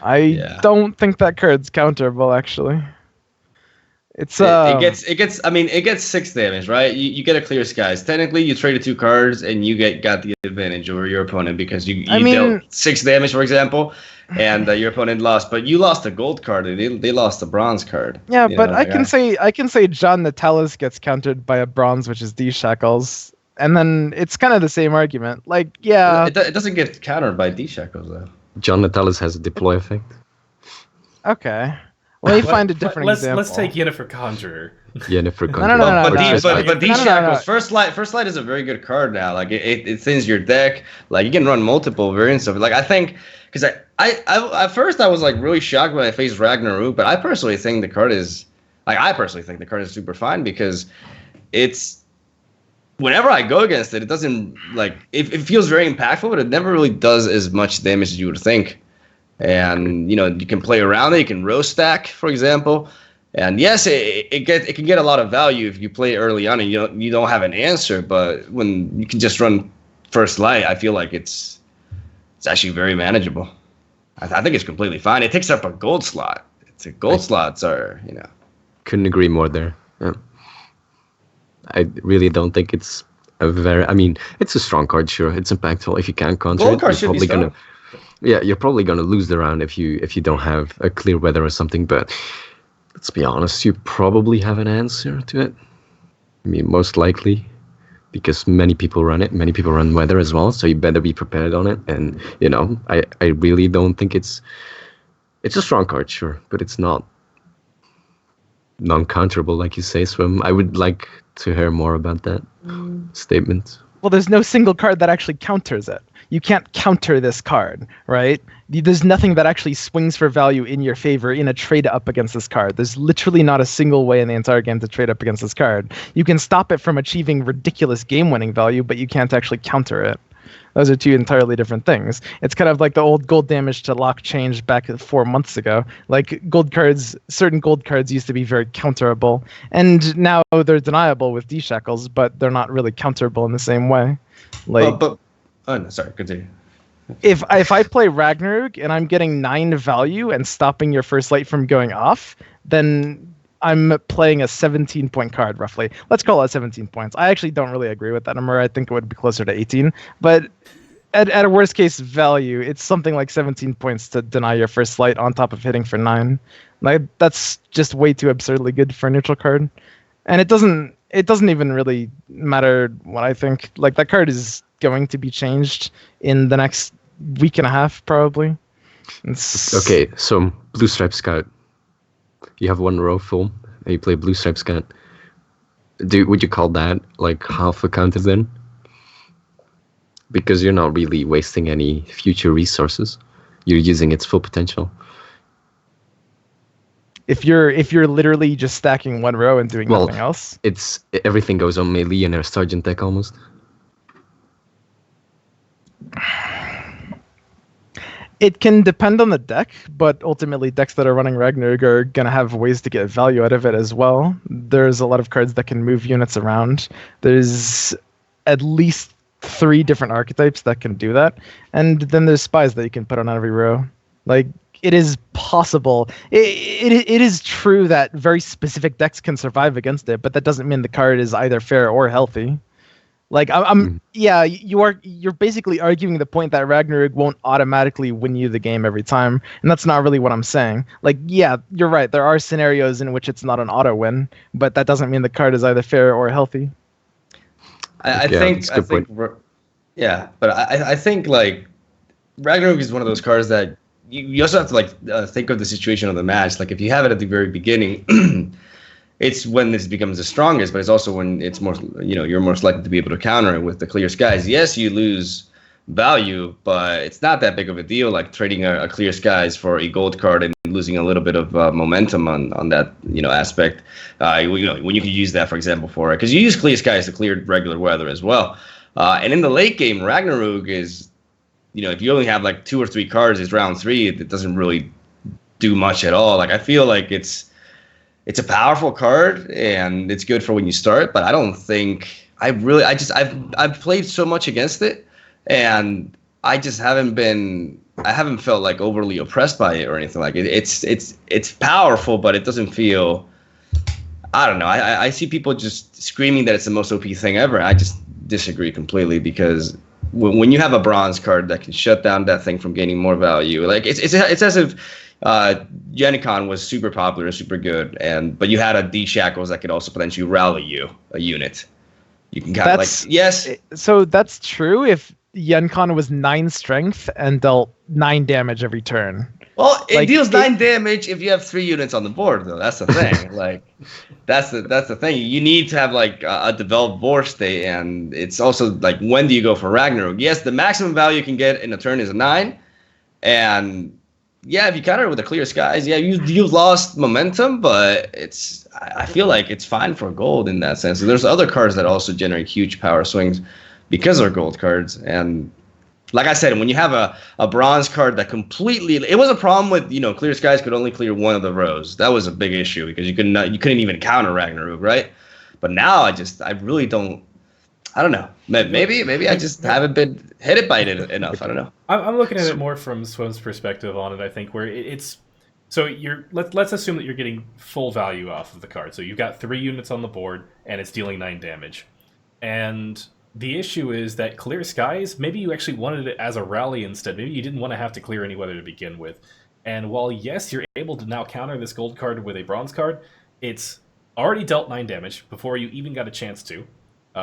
I don't think that card's counterable, actually. It's it gets 6 damage, right? You get a clear skies. Technically, you traded 2 cards and you got the advantage over your opponent because you dealt 6 damage, for example, and your opponent lost. But you lost a gold card and they lost a bronze card. Yeah, but I can say John Natalis gets countered by a bronze, which is D Shackles, and then it's kind of the same argument. Like, yeah, it doesn't get countered by D Shackles though. John Natalis has a deploy effect. Okay. Let me find a different example. Let's take Yennefer Conjurer. Yennefer Conjurer. No. But D Shackles, First Light is a very good card now. Like it thins your deck. Like you can run multiple variants of it. Like I think, because I at first I was like really shocked when I faced Ragnarok, but I personally think the card is super fine because it's whenever I go against it, it doesn't it feels very impactful, but it never really does as much damage as you would think. And you can play around it. You can row stack, for example. And yes, it can get a lot of value if you play early on and you don't have an answer. But when you can just run First Light, I feel like it's actually very manageable. I think it's completely fine. It takes up a gold slot. Slots are Couldn't agree more there. Yeah. I really don't think it's it's a strong card, sure. It's impactful. If you can't counter gold it, you're probably gonna. Yeah, you're probably gonna lose the round if you don't have a clear weather or something. But let's be honest, you probably have an answer to it. I mean, most likely, because many people run it. Many people run weather as well, so you better be prepared on it. And I really don't think it's a strong card, sure, but it's not non-counterable, like you say, Swim. I would like to hear more about that statement. Well, there's no single card that actually counters it. You can't counter this card, right? There's nothing that actually swings for value in your favor in a trade up against this card. There's literally not a single way in the entire game to trade up against this card. You can stop it from achieving ridiculous game-winning value, but you can't actually counter it. Those are two entirely different things. It's kind of like the old gold damage to lock change back 4 months ago. Like certain gold cards used to be very counterable, and now they're deniable with D-Shackles, but they're not really counterable in the same way. Sorry, continue. If I play Ragnarok and I'm getting 9 value and stopping your First Light from going off, then I'm playing a 17-point card, roughly. Let's call it 17 points. I actually don't really agree with that number. I think it would be closer to 18. But at a worst-case value, it's something like 17 points to deny your First Light on top of hitting for 9. Like, that's just way too absurdly good for a neutral card. And it doesn't even really matter what I think. Like, that card is going to be changed in the next week and a half, probably. Okay, so Blue Stripe Scout. You have 1 row full, and you play Blue Stripe Scout. Would you call that like half a counter then? Because you're not really wasting any future resources. You're using its full potential. If you're literally just stacking 1 row and doing nothing else, everything goes on melee in a Sergeant deck almost. It can depend on the deck, but ultimately decks that are running Ragnarok are going to have ways to get value out of it as well. There's a lot of cards that can move units around. There's at least 3 different archetypes that can do that. And then there's spies that you can put on every row. Like, it is possible. It is true that very specific decks can survive against it, but that doesn't mean the card is either fair or healthy. Like you're basically arguing the point that Ragnarok won't automatically win you the game every time, and that's not really what I'm saying. Like, yeah, you're right. There are scenarios in which it's not an auto win, but that doesn't mean the card is either fair or healthy. I think Yeah, but I think like Ragnarok is one of those cards that you also have to like think of the situation of the match. Like if you have it at the very beginning, it's when this becomes the strongest, but it's also when it's more, you're most likely to be able to counter it with the clear skies. Yes, you lose value, but it's not that big of a deal. Like trading a clear skies for a gold card and losing a little bit of momentum on that aspect. When you can use that, for example, for it, because you use clear skies to clear regular weather as well. And in the late game, Ragnarok is, if you only have like 2 or 3 cards, it's round 3. It doesn't really do much at all. Like I feel like it's a powerful card and it's good for when you start, but I don't think I've played so much against it, and I just I haven't felt like overly oppressed by it or anything like it. It's powerful, but it doesn't feel, I don't know. I see people just screaming that it's the most OP thing ever. I just disagree completely, because when you have a bronze card that can shut down that thing from gaining more value, like it's as if Genicon was super popular, super good, but you had a D Shackles that could also potentially rally you a unit. You can kind of like, yes. So that's true if Yenkon was 9 strength and dealt 9 damage every turn. Well, it deals 9 damage if you have 3 units on the board, though. That's the thing. Like, that's the thing. You need to have like a developed board state, and it's also like, when do you go for Ragnarok? Yes, the maximum value you can get in a turn is a 9, and yeah, if you counter it with a clear skies, yeah, you've lost momentum, but I feel like it's fine for gold in that sense. There's other cards that also generate huge power swings because they're gold cards, and like I said, when you have a bronze card that completely, it was a problem with, clear skies could only clear one of the rows. That was a big issue because you couldn't even counter Ragnarok, right? But now I really don't. I don't know. Maybe I just haven't been hit by it enough. I don't know. I'm looking at it more from Swim's perspective on it. I think where it's so let's assume that you're getting full value off of the card. So you've got 3 units on the board and it's dealing 9 damage, and the issue is that clear skies, maybe you actually wanted it as a rally instead. Maybe you didn't want to have to clear any weather to begin with. And while, yes, you're able to now counter this gold card with a bronze card, it's already dealt 9 damage before you even got a chance to.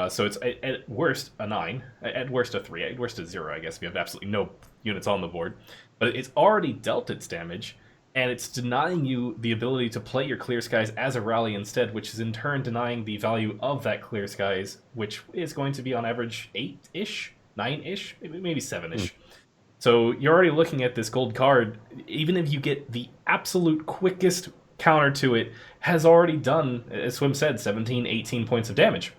So it's at worst a 9, at worst a 3, at worst a 0, I guess, if you have absolutely no units on the board. But it's already dealt its damage, and it's denying you the ability to play your clear skies as a rally instead, which is in turn denying the value of that clear skies, which is going to be on average 8-ish, 9-ish, maybe 7-ish. So you're already looking at this gold card, even if you get the absolute quickest counter to it, has already done, as Swim said, 17, 18 points of damage.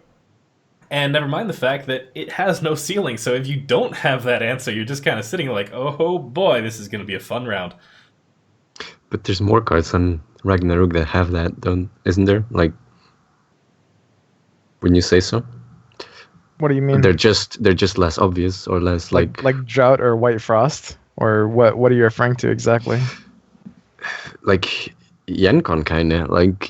And never mind the fact that it has no ceiling, so if you don't have that answer, you're just kind of sitting like, oh boy, this is going to be a fun round. But there's more cards on Ragnarok that have that, isn't there? Like, when you say so. What do you mean? They're just less obvious, or less like Drought or White Frost, or what are you referring to exactly? Like Yenkon, kind of like,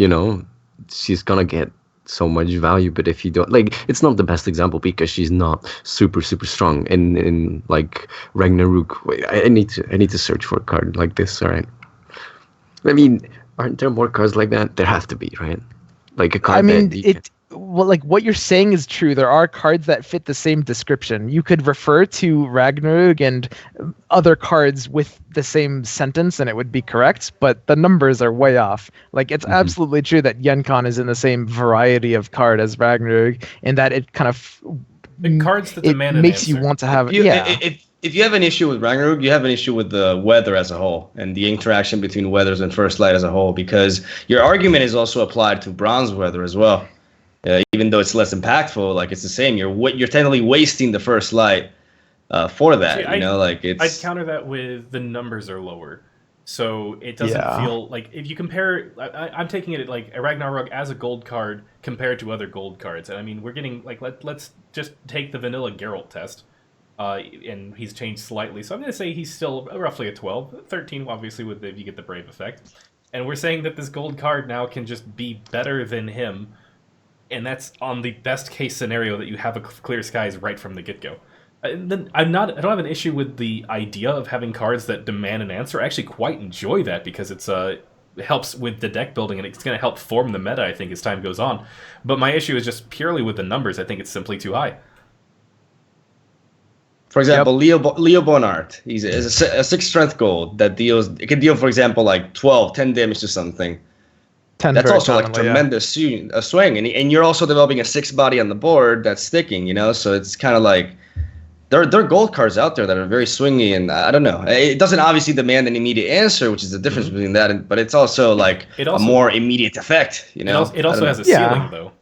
she's gonna get so much value, but if you don't, like, it's not the best example because she's not super strong in like Ragnarok. Wait, I need to search for a card like this. All right. I mean, aren't there more cards like that? There have to be, right? Like a card. Well, like what you're saying is true. There are cards that fit the same description. You could refer to Ragnarok and other cards with the same sentence and it would be correct, but the numbers are way off. Like, it's absolutely true that Yenkon is in the same variety of card as Ragnarok, in that it kind of the cards that demand makes you want to have. If you have an issue with Ragnarok, you have an issue with the weather as a whole and the interaction between weathers and first light as a whole, because your argument is also applied to bronze weather as well. Even though it's less impactful, like, it's the same. You're technically wasting the first light for that. See, I'd counter that with the numbers are lower, so it doesn't feel like, if you compare. I'm taking it like a Ragnarok as a gold card compared to other gold cards, and I mean, we're getting like, let's just take the vanilla Geralt test, and he's changed slightly. So I'm going to say he's still roughly a 12, 13, obviously if you get the Brave effect, and we're saying that this gold card now can just be better than him. And that's on the best case scenario that you have a clear skies right from the get-go. Then I don't have an issue with the idea of having cards that demand an answer. I actually quite enjoy that because it helps with the deck building, and it's going to help form the meta, I think, as time goes on. But my issue is just purely with the numbers. I think it's simply too high. For example, Leo Bonart. He's a 6 strength gold that can deal, for example, like 10 damage to something. 10 That's very also like commonly, tremendous swing, and you're also developing a 6 body on the board that's sticking, So it's kind of like there are gold cards out there that are very swingy, and I don't know. It doesn't obviously demand an immediate answer, which is the difference between that, but it's also like a more immediate effect, It also has a ceiling though.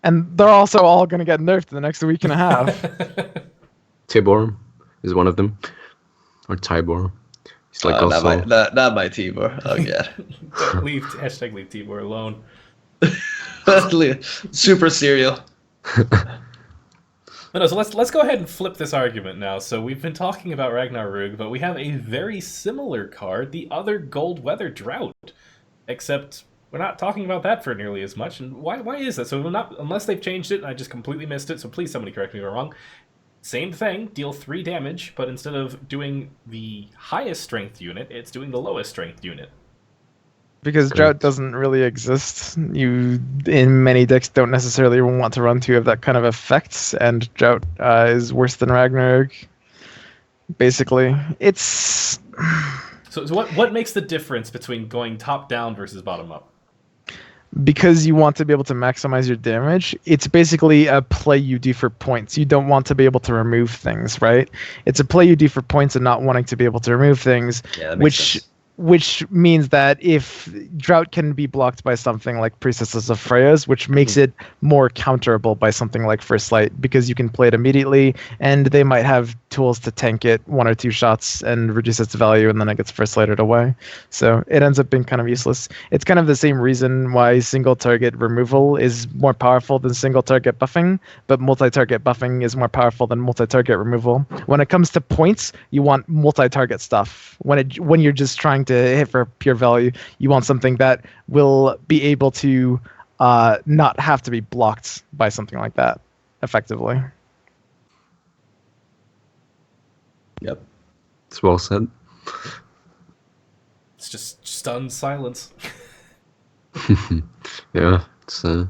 And they're also all going to get nerfed in the next week and a half. Tibor is one of them, or Tibor. He's like also not my Tibor. Oh god. leave Tibor alone. Super serial. No, so let's go ahead and flip this argument now. So we've been talking about Ragnar Rug, but we have a very similar card, the other Gold Weather Drought, except we're not talking about that for nearly as much. And why is that? So unless they've changed it, and I just completely missed it. So please, somebody correct me if I'm wrong. Same thing, deal 3 damage, but instead of doing the highest strength unit, it's doing the lowest strength unit. Because Drought doesn't really exist. You, in many decks, don't necessarily want to run 2 of that kind of effect, and Drought is worse than Ragnarok. Basically, it's... So what makes the difference between going top down versus bottom up? Because you want to be able to maximize your damage, it's basically a play you do for points. You don't want to be able to remove things, right? It's a play you do for points and not wanting to be able to remove things, which means that if Drought can be blocked by something like Priestesses of Freya's, which makes it more counterable by something like First Light, because you can play it immediately, and they might have tools to tank it 1 or 2 shots and reduce its value, and then it gets First Lighted away. So it ends up being kind of useless. It's kind of the same reason why single target removal is more powerful than single target buffing, but multi-target buffing is more powerful than multi-target removal. When it comes to points, you want multi-target stuff. When you're just trying to hit for pure value, you want something that will be able to not have to be blocked by something like that effectively. Yep. It's well said. It's just stunned silence. Yeah. It's, can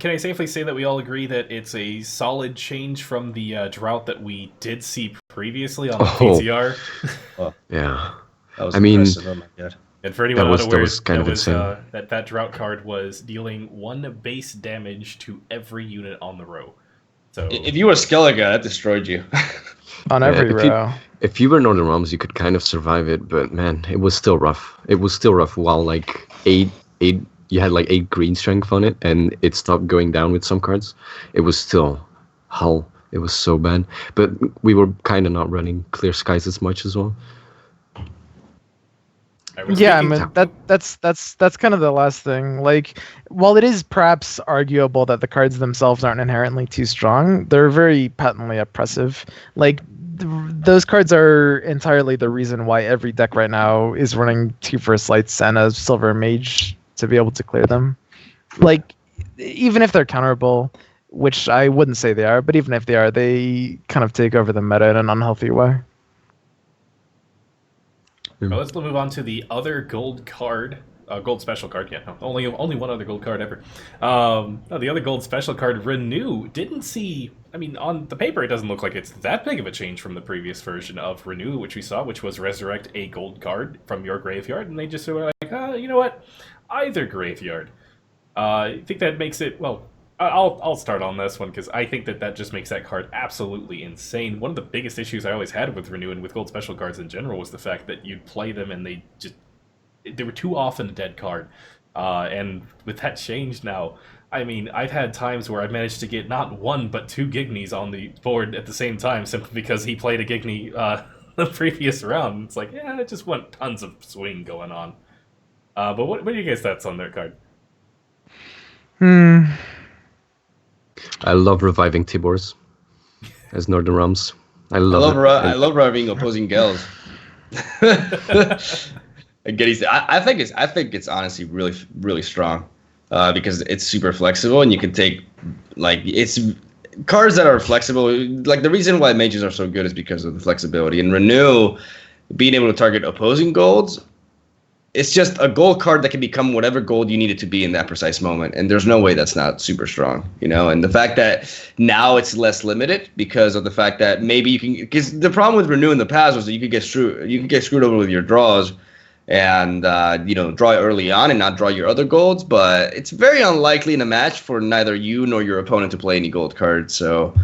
I safely say that we all agree that it's a solid change from the drought that we did see previously on the PTR? Yeah. That was impressive. Oh my god. And for anyone unaware, insane. That drought card was dealing 1 base damage to every unit on the row. So if you were Skellige, that destroyed you. On every row. If you were Northern Realms, you could kind of survive it, but man, it was still rough. It was still rough while like 8 you had like 8 green strength on it, and it stopped going down with some cards. It was still hell. It was so bad. But we were kind of not running Clear Skies as much as well. Yeah, I mean that's kind of the last thing. Like, while it is perhaps arguable that the cards themselves aren't inherently too strong, they're very patently oppressive. Like, those cards are entirely the reason why every deck right now is running 2 First Lights and a Silver Mage to be able to clear them. Like, even if they're counterable, which I wouldn't say they are, but even if they are, they kind of take over the meta in an unhealthy way. Well, let's move on to the other gold card, gold special card. Yeah, no, only one other gold card ever. The other gold special card, Renew, didn't see. I mean, on the paper, it doesn't look like it's that big of a change from the previous version of Renew, which we saw, which was resurrect a gold card from your graveyard, and they just were like, you know what, either graveyard. I think that makes it well. I'll start on this one because I think that just makes that card absolutely insane. One of the biggest issues I always had with Renew and with gold special cards in general was the fact that you'd play them and they were too often a dead card. And with that change now, I mean, I've had times where I've managed to get not 1 but 2 Gignies on the board at the same time simply because he played a Gigny the previous round. It's like, yeah, I just want tons of swing going on. But what are you guys' thoughts on that card? I love reviving Tibors as Northern Realms. I love reviving opposing Gels. I think it's honestly really, really strong because it's super flexible and you can take it's cards that are flexible. Like, the reason why mages are so good is because of the flexibility. And Renew, being able to target opposing golds, it's just a gold card that can become whatever gold you need it to be in that precise moment. And there's no way that's not super strong, you know? And the fact that now it's less limited because of the fact that maybe you can, because the problem with Renew in the past was that you could get screwed over with your draws and, draw early on and not draw your other golds. But it's very unlikely in a match for neither you nor your opponent to play any gold cards. So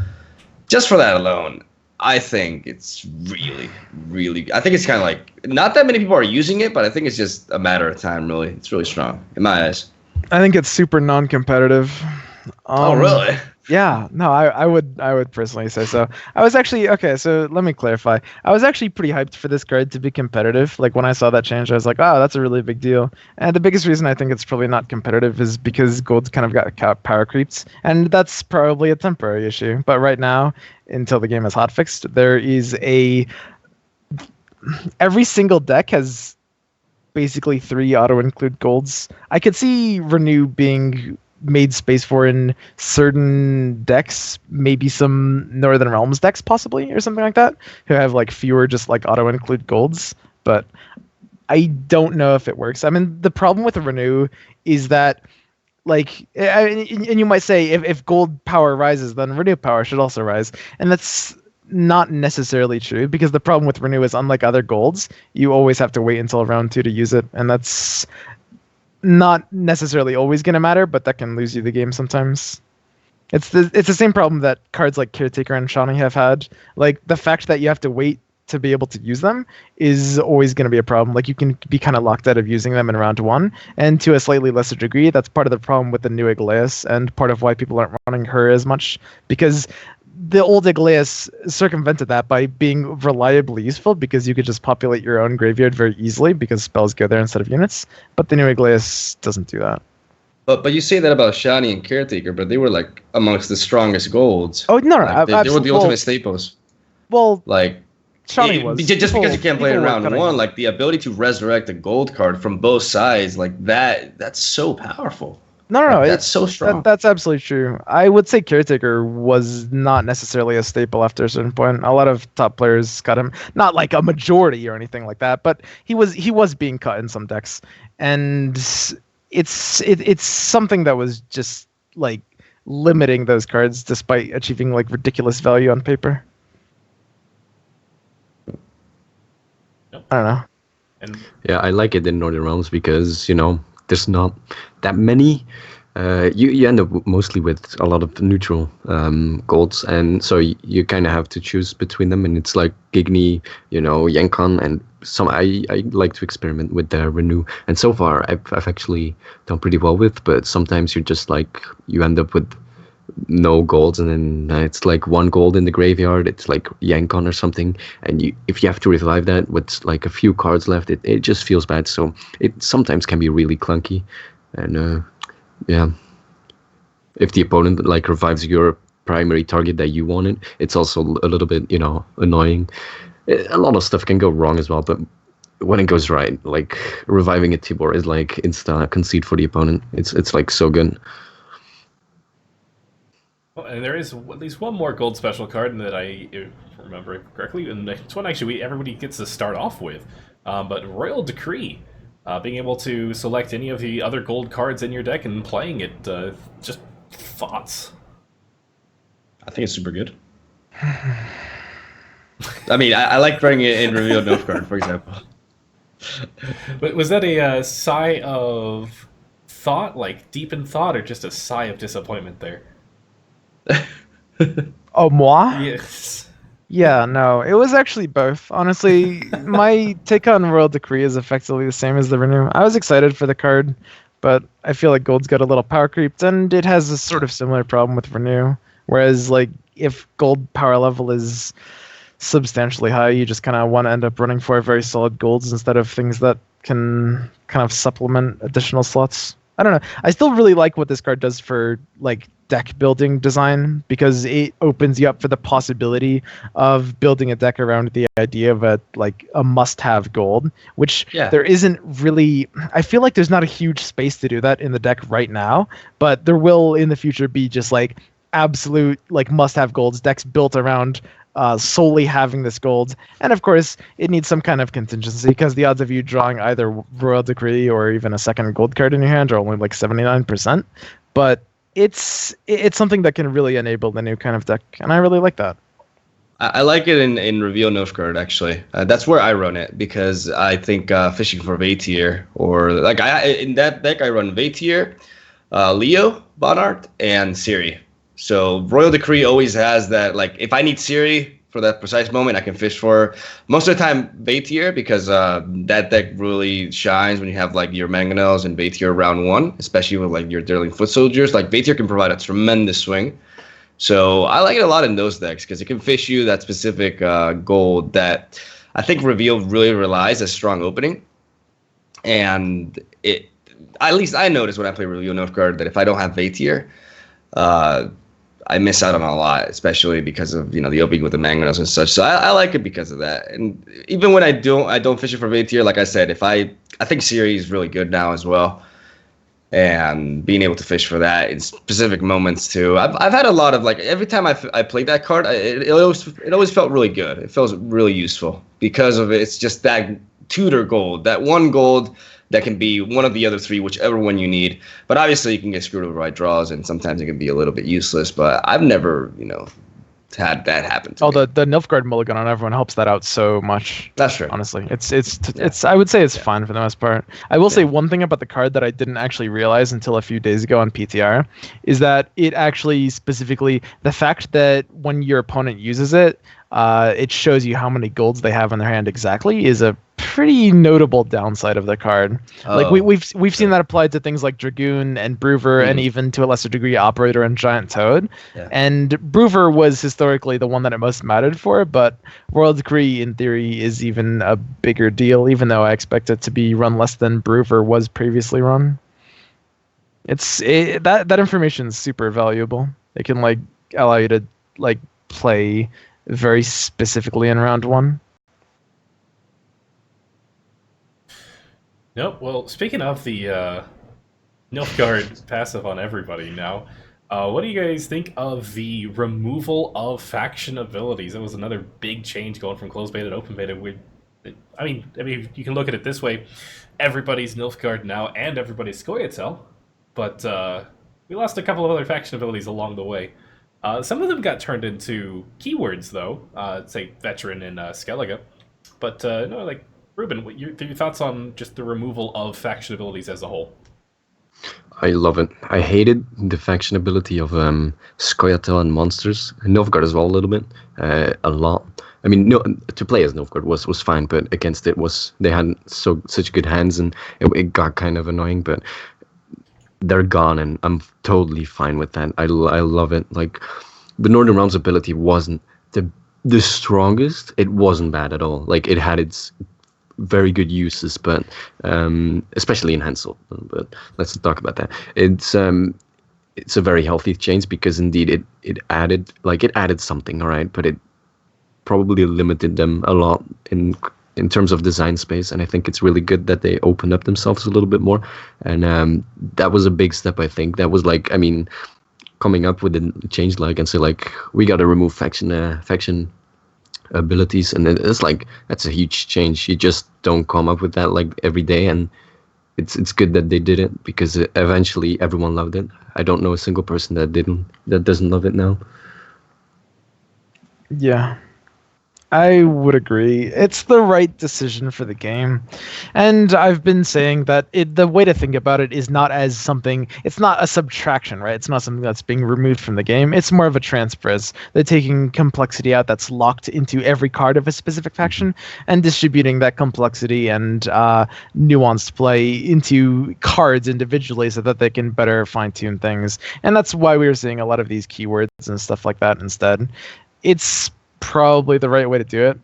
just for that alone, I think it's really, really. I think it's kind of like not that many people are using it, but I think it's just a matter of time. Really, it's really strong in my eyes. I think it's super non-competitive. Oh, really? Yeah, no, I would personally say so. I was actually okay. So let me clarify. I was actually pretty hyped for this card to be competitive. Like when I saw that change, I was like, oh, that's a really big deal. And the biggest reason I think it's probably not competitive is because gold's kind of got power creeps, and that's probably a temporary issue. But right now, until the game is hotfixed, there is every single deck has basically 3 auto-include golds. I could see Renew being made space for in certain decks, maybe some Northern Realms decks possibly, or something like that, who have like fewer just like auto-include golds. But I don't know if it works. I mean, the problem with Renew is that, like, and you might say if gold power rises, then Renew power should also rise. And that's not necessarily true, because the problem with Renew is, unlike other golds, you always have to wait until round 2 to use it. And that's not necessarily always going to matter, but that can lose you the game sometimes. It's the same problem that cards like Caretaker and Shawnee have had. Like, the fact that you have to wait to be able to use them is always going to be a problem. Like, you can be kind of locked out of using them in round 1, and to a slightly lesser degree, that's part of the problem with the new Igleus, and part of why people aren't running her as much, because the old Igleus circumvented that by being reliably useful, because you could just populate your own graveyard very easily because spells go there instead of units. But the new Igleus doesn't do that. But you say that about Shani and Caretaker, but they were like amongst the strongest golds. Oh no, like, they were the ultimate staples. Well, like Shani was just because you can't play it in round 1, like the ability to resurrect a gold card from both sides, like that's so powerful. No, that's so strong. That's absolutely true. I would say Caretaker was not necessarily a staple after a certain point. A lot of top players cut him, not like a majority or anything like that, but he was being cut in some decks, and it's something that was just like limiting those cards despite achieving like ridiculous value on paper. Yep. I don't know. And Yeah, I like it in Northern Realms because, there's not that many. You end up mostly with a lot of neutral golds, and so you kind of have to choose between them, and it's like Gigni, Yankon, and some I like to experiment with the Renew, and so far I've actually done pretty well with, but sometimes you're just like, you end up with no golds, and then it's like 1 gold in the graveyard, it's like Yankon or something, and if you have to revive that with like a few cards left, it just feels bad. So it sometimes can be really clunky, and yeah, if the opponent like revives your primary target that you wanted, it's also a little bit annoying. A lot of stuff can go wrong as well, but when it goes right, like reviving a Tibor is like insta concede for the opponent. It's like so good. And there is at least one more gold special card that I remember correctly, and it's one actually everybody gets to start off with. But Royal Decree, being able to select any of the other gold cards in your deck and playing it, just thoughts. I think it's super good. I mean, I like bringing it in Revealed Nilfgaard, for example. But was that a sigh of thought, like deep in thought, or just a sigh of disappointment there? Oh, moi? Yes. Yeah, no, it was actually both. Honestly, my take on Royal Decree is effectively the same as the Renew. I was excited for the card, but I feel like Gold's got a little power creeped, and it has a sort of similar problem with Renew. Whereas, like, if Gold power level is substantially high, you just kind of want to end up running for very solid golds instead of things that can kind of supplement additional slots. I don't know. I still really like what this card does for, like, deck building design, because it opens you up for the possibility of building a deck around the idea of a must-have gold, which there isn't really. I feel like there's not a huge space to do that in the deck right now, but there will in the future be just like absolute like must-have golds decks built around solely having this gold. And of course, it needs some kind of contingency because the odds of you drawing either Royal Decree or even a second gold card in your hand are only like 79%. But it's something that can really enable the new kind of deck, and I really like that. I like it in Reveal Nilfgaard, actually. That's where I run it, because I think fishing for Vaetier, or like in that deck I run Vaetier, Leo, Bonart, and Ciri. So Royal Decree always has that, like, if I need Ciri for that precise moment, I can fish for, most of the time, Vaetier, because that deck really shines when you have like your Mangonels and Vaetier round 1, especially with like your Dirling Foot Soldiers. Like Vaetier can provide a tremendous swing. So I like it a lot in those decks because it can fish you that specific gold that I think Reveal really relies as strong opening. And it, at least I notice when I play Reveal Nilfgaard, that if I don't have Vaetier, I miss out on a lot, especially because of the opening with the Mangonels and such. So I like it because of that. And even when I don't fish it for Vaetier, like I said, I think Ciri is really good now as well. And being able to fish for that in specific moments too. I've had a lot of, like, every time I played that card, it always felt really good. It feels really useful because of it's just that tutor gold, that one gold that can be one of the other three, whichever one you need. But obviously you can get screwed with right draws, and sometimes it can be a little bit useless. But I've never, had that happen to me. The Nilfgaard mulligan on everyone helps that out so much. That's true. Honestly, it's I would say it's fine for the most part. I will say one thing about the card that I didn't actually realize until a few days ago on PTR is that it actually specifically, the fact that when your opponent uses it, it shows you how many golds they have in their hand exactly is a pretty notable downside of the card. Like we've seen that applied to things like Dragoon and Brewer, and even to a lesser degree Operator and Giant Toad. Yeah. And Brewer was historically the one that it most mattered for, but Royal Decree in theory is even a bigger deal, even though I expect it to be run less than Brewer was previously run. That information is super valuable. It can like allow you to like play very specifically in round 1. Nope. Well, speaking of the Nilfgaard passive on everybody now, what do you guys think of the removal of faction abilities? That was another big change going from closed beta to open beta. I mean, you can look at it this way: everybody's Nilfgaard now, and everybody's Scoia'tael, but we lost a couple of other faction abilities along the way. Some of them got turned into keywords, though, say Veteran and Skellige. But no, like, Ruben, what your thoughts on just the removal of faction abilities as a whole? I love it. I hated the faction ability of Scoia'tael and monsters, and Nilfgaard as well a little bit, a lot. I mean, no, to play as Nilfgaard was fine, but against it they had such good hands, and it got kind of annoying. But they're gone, and I'm totally fine with that. I love it. Like, the Northern Realms ability wasn't the strongest. It wasn't bad at all. Like, it had its very good uses, but especially in Hansel. But let's talk about that. It's a very healthy change because indeed it added something, all right, but it probably limited them a lot in terms of design space, and I think it's really good that they opened up themselves a little bit more, and that was a big step. I think that was like, I mean, coming up with a change like and say like we got to remove faction abilities, and it's like that's a huge change. You just don't come up with that like every day, and it's good that they did it because eventually everyone loved it. I don't know a single person that doesn't love it now. Yeah, I would agree. It's the right decision for the game. And I've been saying that the way to think about it is not as something, it's not a subtraction, right? It's not something that's being removed from the game. It's more of a transfer. They're taking complexity out that's locked into every card of a specific faction and distributing that complexity and nuanced play into cards individually so that they can better fine-tune things. And that's why we were seeing a lot of these keywords and stuff like that instead. It's probably the right way to do it.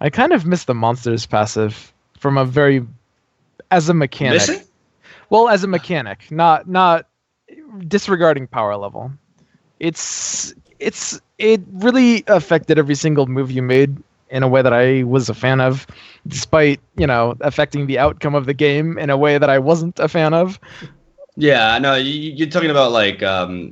I kind of miss the monsters passive from as a mechanic. Miss it? Well, as a mechanic, not disregarding power level. It really affected every single move you made in a way that I was a fan of, despite, affecting the outcome of the game in a way that I wasn't a fan of. Yeah, no, you're talking about like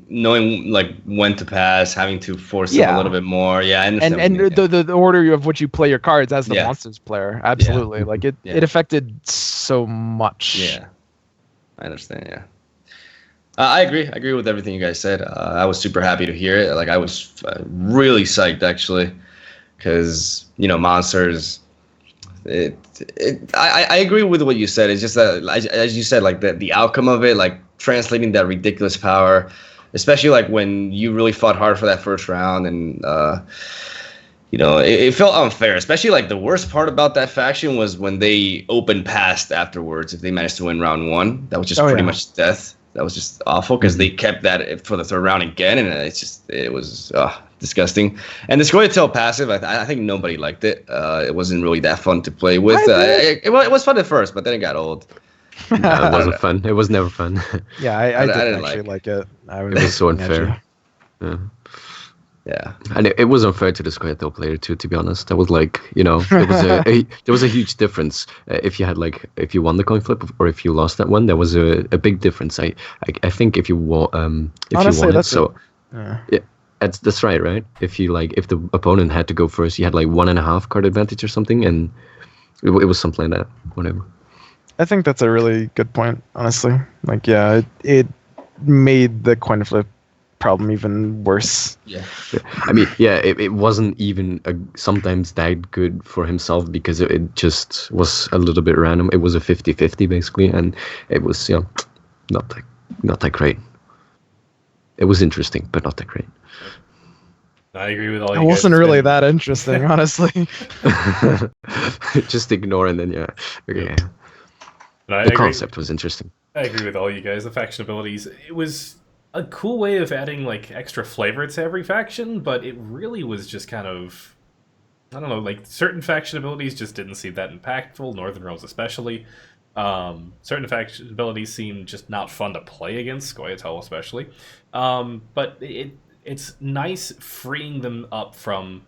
knowing like when to pass, having to force them a little bit more. Yeah, I understand. And the order of which you play your cards as the Yeah. monsters player, absolutely. Yeah. Like it Yeah. it affected so much. Yeah, I understand. Yeah, I agree. I agree with everything you guys said. I was super happy to hear it. Like I was really psyched actually, because monsters. I agree with what you said. It's just that, as you said, like the outcome of it, like translating that ridiculous power, especially like when you really fought hard for that first round, and it felt unfair. Especially like the worst part about that faction was when they opened past afterwards. If they managed to win round one, that was just pretty much death. That was just awful because they kept that for the third round again, and it was disgusting. And the Scoia'tael passive, I think nobody liked it. It wasn't really that fun to play with. It was fun at first, but then it got old. No, it wasn't fun. It was never fun. Yeah, I didn't actually like it. It was so unfair. Yeah, and it was unfair to the Scoia'tael player too. To be honest, that was like there was a huge difference if you won the coin flip or if you lost that one. There was a big difference. I think if you won it, so yeah, that's right. If the opponent had to go first, you had like 1.5 card advantage or something, and it was something like that. Whatever. I think that's a really good point. Honestly, like it made the coin flip problem even worse. Yeah. I mean, yeah, it wasn't even sometimes that good for himself because it just was a little bit random. It was a 50-50 basically, and it was not that great. It was interesting, but not that great. I agree with all you guys. It wasn't really been... that interesting, honestly. Just ignore and then okay. Yeah. The concept was interesting. I agree with all you guys. The faction abilities, it was a cool way of adding like extra flavor to every faction, but it really was just kind of, I don't know, like certain faction abilities just didn't seem that impactful, Northern Realms especially. Certain faction abilities seemed just not fun to play against, Scoia'tael especially. But it's nice freeing them up from,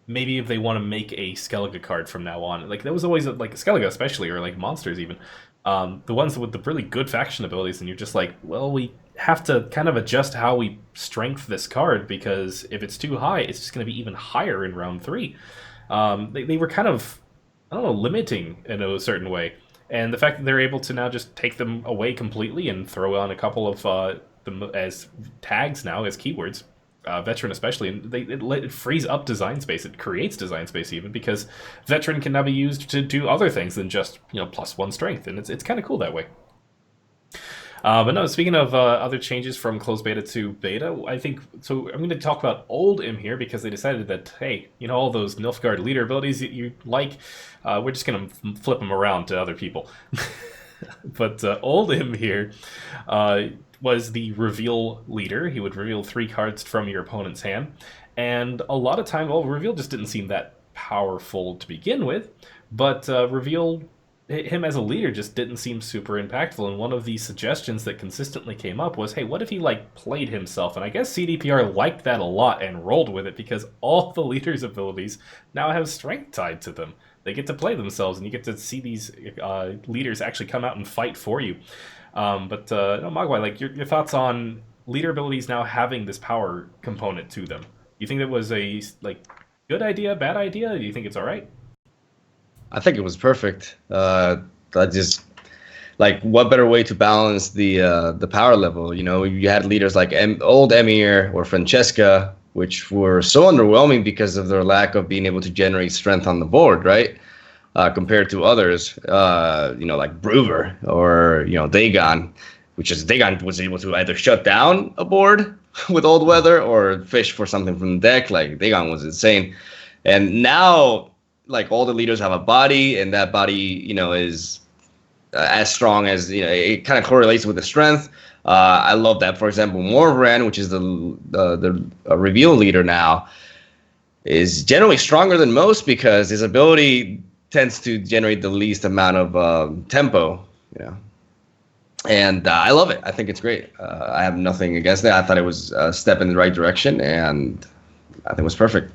maybe if they want to make a Skellige card from now on. Like there was always like Skellige especially, or like monsters even. The ones with the really good faction abilities, and you're just like, well, we have to kind of adjust how we strength this card, because if it's too high, it's just going to be even higher in round 3. They were kind of, I don't know, limiting in a certain way. And the fact that they're able to now just take them away completely and throw on a couple of them as tags now, as keywords, Veteran especially, and it frees up design space. It creates design space even, because Veteran can now be used to do other things than just +1 strength, and it's kind of cool that way. But no, speaking of other changes from closed beta to beta, I think so. I'm going to talk about old Im here because they decided that, hey, all those Nilfgaard leader abilities that you like, we're just going to flip them around to other people. But old Im here was the reveal leader. He would reveal 3 cards from your opponent's hand, and a lot of time, reveal just didn't seem that powerful to begin with, but reveal him as a leader just didn't seem super impactful. And one of the suggestions that consistently came up was, hey, what if he played himself? And I guess CDPR liked that a lot and rolled with it, because all the leader's abilities now have strength tied to them. They get to play themselves, and you get to see these leaders actually come out and fight for you. But Mogwai, your thoughts on leader abilities now having this power component to them? You think that was a good idea, bad idea? Do you think it's all right? I think it was perfect. I just what better way to balance the power level? You had leaders like old Emir or Francesca, which were so underwhelming because of their lack of being able to generate strength on the board, right? Compared to others, like Brewer or Dagon, Dagon was able to either shut down a board with old weather or fish for something from the deck. Like Dagon was insane, and now all the leaders have a body, and that body is as strong as it kind of correlates with the strength. I love that. For example, Morvran, which is the reveal leader now, is generally stronger than most because his ability tends to generate the least amount of tempo, and I love it. I think it's great. I have nothing against it. I thought it was a step in the right direction, and I think it was perfect.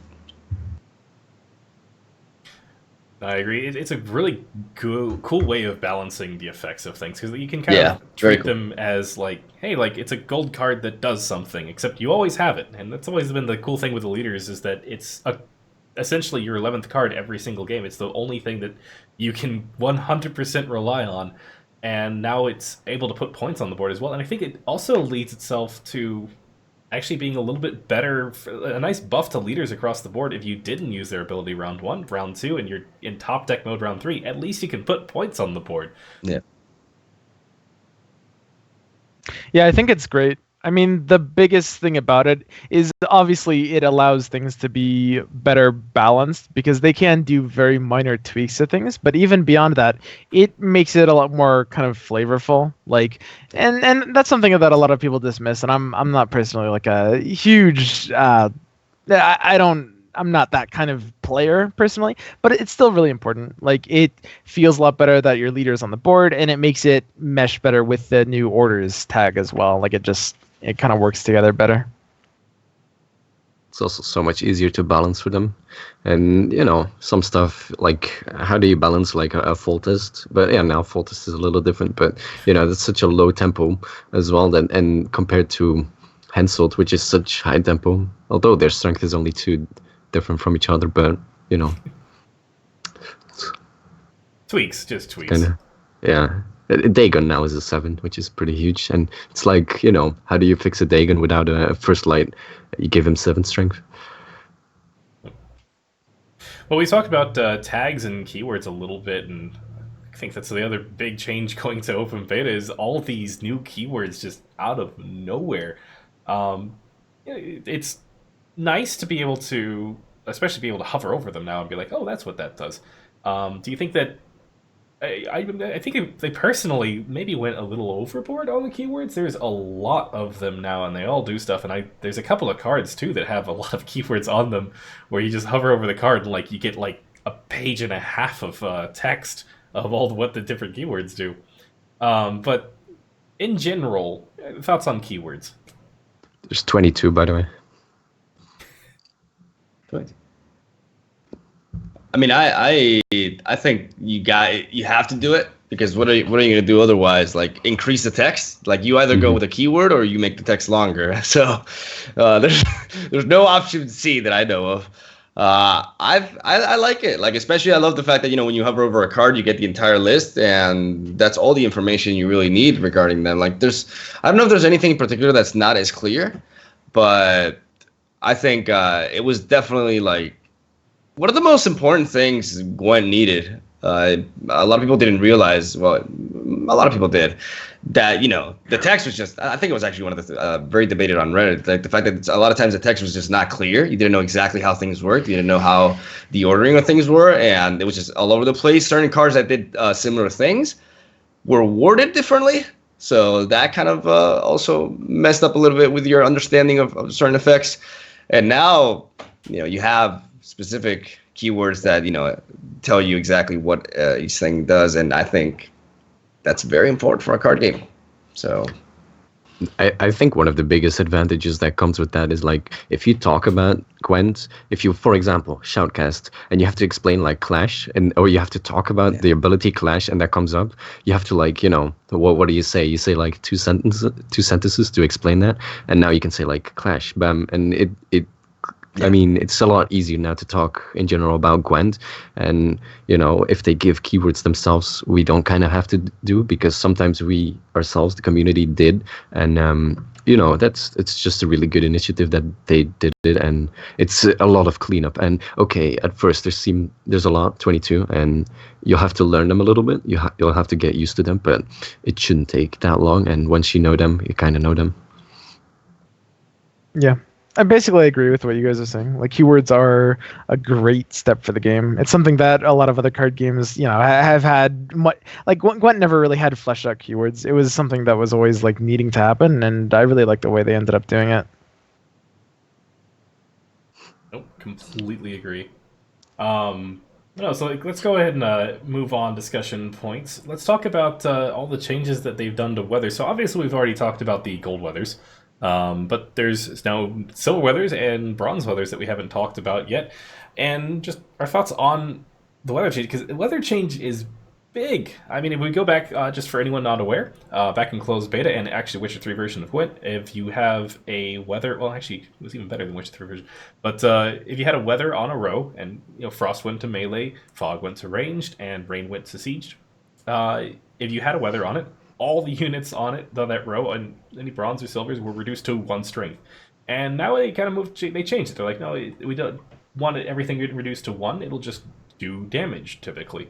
I agree. It's a really cool way of balancing the effects of things because you can kind Yeah, of very treat cool. them as like, hey, like it's a gold card that does something, except you always have it, and that's always been the cool thing with the leaders is that it's essentially your 11th card every single game. It's the only thing that you can 100% rely on, and now it's able to put points on the board as well. And I think it also leads itself to actually being a little bit better, a nice buff to leaders across the board. If you didn't use their ability round 1, round 2, and you're in top deck mode round 3, at least you can put points on the board. Yeah. Yeah, I think it's great. I mean, the biggest thing about it is obviously it allows things to be better balanced because they can do very minor tweaks to things, but even beyond that, it makes it a lot more kind of flavorful. Like, and that's something that a lot of people dismiss, and I'm not personally like a huge I don't. I'm not that kind of player personally, but it's still really important. Like it feels a lot better that your leader's on the board, and it makes it mesh better with the new orders tag as well. Like it kind of works together better. It's also so much easier to balance for them. And, you know, some stuff like how do you balance like a full test? But yeah, now full test is a little different, but you know, that's such a low tempo as well. Then and compared to Henselt, which is such high tempo, although their strength is only two different from each other, but you know, Tweaks, just tweaks. kind of, yeah. Dagon now is a 7, which is pretty huge, and it's like, you know, how do you fix a Dagon without a first light? You give him 7 strength. Well, we talked about tags and keywords a little bit, and I think that's the other big change going to open beta is all these new keywords just out of nowhere. It's nice to be able to, especially be able to hover over them now and be like, oh, that's what that does. Do you think that I think they personally maybe went a little overboard on the keywords. There's a lot of them now, and they all do stuff. And there's a couple of cards too that have a lot of keywords on them, where you just hover over the card and like you get like a page and a half of text of what the different keywords do. But in general, thoughts on keywords? There's 22, by the way. I mean, I think you have to do it because what are you gonna do otherwise? Like increase the text? Like you either go with a keyword or you make the text longer. So there's no option C that I know of. I like it. Like especially I love the fact that, you know, when you hover over a card, you get the entire list, and that's all the information you really need regarding them. Like I don't know if there's anything in particular that's not as clear, but I think it was definitely like one of the most important things Gwent needed. A lot of people didn't realize, well, a lot of people did, that, you know, the text was just, I think it was actually one of the very debated on Reddit, like the fact that a lot of times the text was just not clear. You didn't know exactly how things worked. You didn't know how the ordering of things were, and it was just all over the place. Certain cards that did similar things were worded differently. So that kind of also messed up a little bit with your understanding of certain effects. And now, you know, you have specific keywords that, you know, tell you exactly what each thing does, and I think that's very important for a card game. So I think one of the biggest advantages that comes with that is like if you talk about Gwent, if you, for example, shoutcast and you have to explain like clash, and or you have to talk about the ability clash, and that comes up, you have to like, you know, what do you say? You say like two sentences to explain that, and now you can say like clash, bam, and it I mean, it's a lot easier now to talk in general about Gwent, and you know, if they give keywords themselves, we don't kind of have to do, because sometimes we ourselves, the community, did, and you know, it's just a really good initiative that they did it, and it's a lot of cleanup. And okay, at first there's a lot, 22, and you'll have to learn them a little bit. You'll have to get used to them, but it shouldn't take that long. And once you know them, you kind of know them. Yeah. I basically agree with what you guys are saying. Like keywords are a great step for the game. It's something that a lot of other card games, you know, have had. Like Gwent never really had fleshed out keywords. It was something that was always like needing to happen, and I really like the way they ended up doing it. Nope, completely agree. No, so like, let's go ahead and move on discussion points. Let's talk about all the changes that they've done to weather. So obviously we've already talked about the gold weathers. But there's now silver weathers and bronze weathers that we haven't talked about yet. And just our thoughts on the weather change, because weather change is big. I mean, if we go back, just for anyone not aware, back in closed beta and actually Witcher 3 version of Gwent, if you have a weather, well, actually, it was even better than Witcher 3 version, but if you had a weather on a row, and Frost went to melee, Fog went to ranged, and Rain went to siege, if you had a weather on it, all the units on it, on that row, and any bronze or silvers were reduced to 1 strength. And now they kind of they changed it. They're like, no, we don't want everything reduced to 1. It'll just do damage, typically.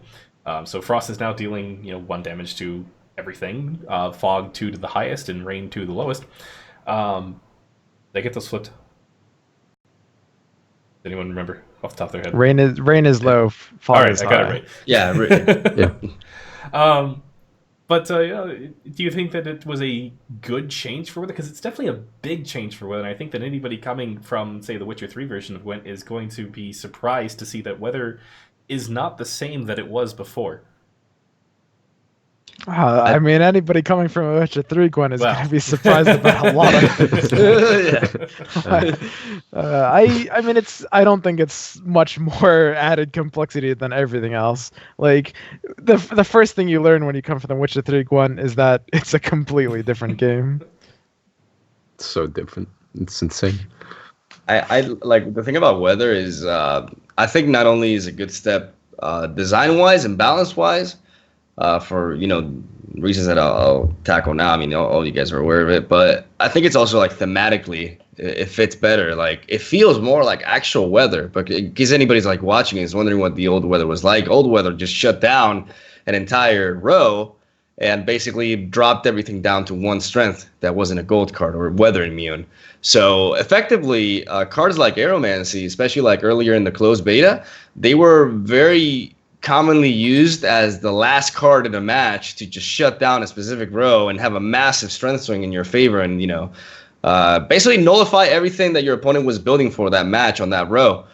So Frost is now dealing, 1 damage to everything. Fog 2 to the highest, and Rain 2 to the lowest. They get those flipped. Does anyone remember off the top of their head? Rain is low. Fog All right, is I got high. it right. Yeah, Yeah. But do you think that it was a good change for weather? Because it's definitely a big change for weather, and I think that anybody coming from, say, the Witcher 3 version of Gwent is going to be surprised to see that weather is not the same that it was before. I mean, anybody coming from a Witcher 3 Gwent is Well. going to be surprised about a lot of things. I mean, I don't think it's much more added complexity than everything else. Like, the first thing you learn when you come from the Witcher 3 Gwent is that it's a completely different game. It's so different. It's insane. I like the thing about weather is I think not only is a good step design wise and balance wise for reasons that I'll tackle now. I mean, all you guys are aware of it, but I think it's also like thematically it fits better. Like it feels more like actual weather. But in case anybody's like watching and is wondering what the old weather was like, old weather just shut down an entire row and basically dropped everything down to 1 strength that wasn't a gold card or weather immune. So effectively, cards like Aeromancy, especially like earlier in the closed beta, they were very commonly used as the last card in a match to just shut down a specific row and have a massive strength swing in your favor and, basically nullify everything that your opponent was building for that match on that row.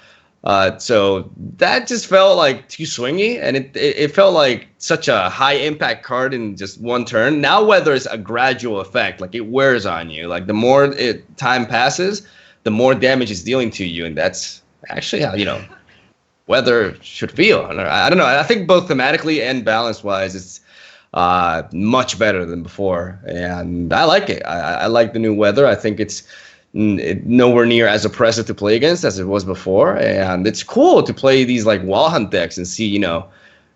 So that just felt like too swingy, and it felt like such a high impact card in just 1 turn. Now weather is a gradual effect, like it wears on you. Like the more time passes, the more damage it's dealing to you, and that's actually how weather should feel. I don't know. I think both thematically and balance wise, it's much better than before, and I like it. I like the new weather. I think it's nowhere near as oppressive to play against as it was before, and it's cool to play these like wall hunt decks and see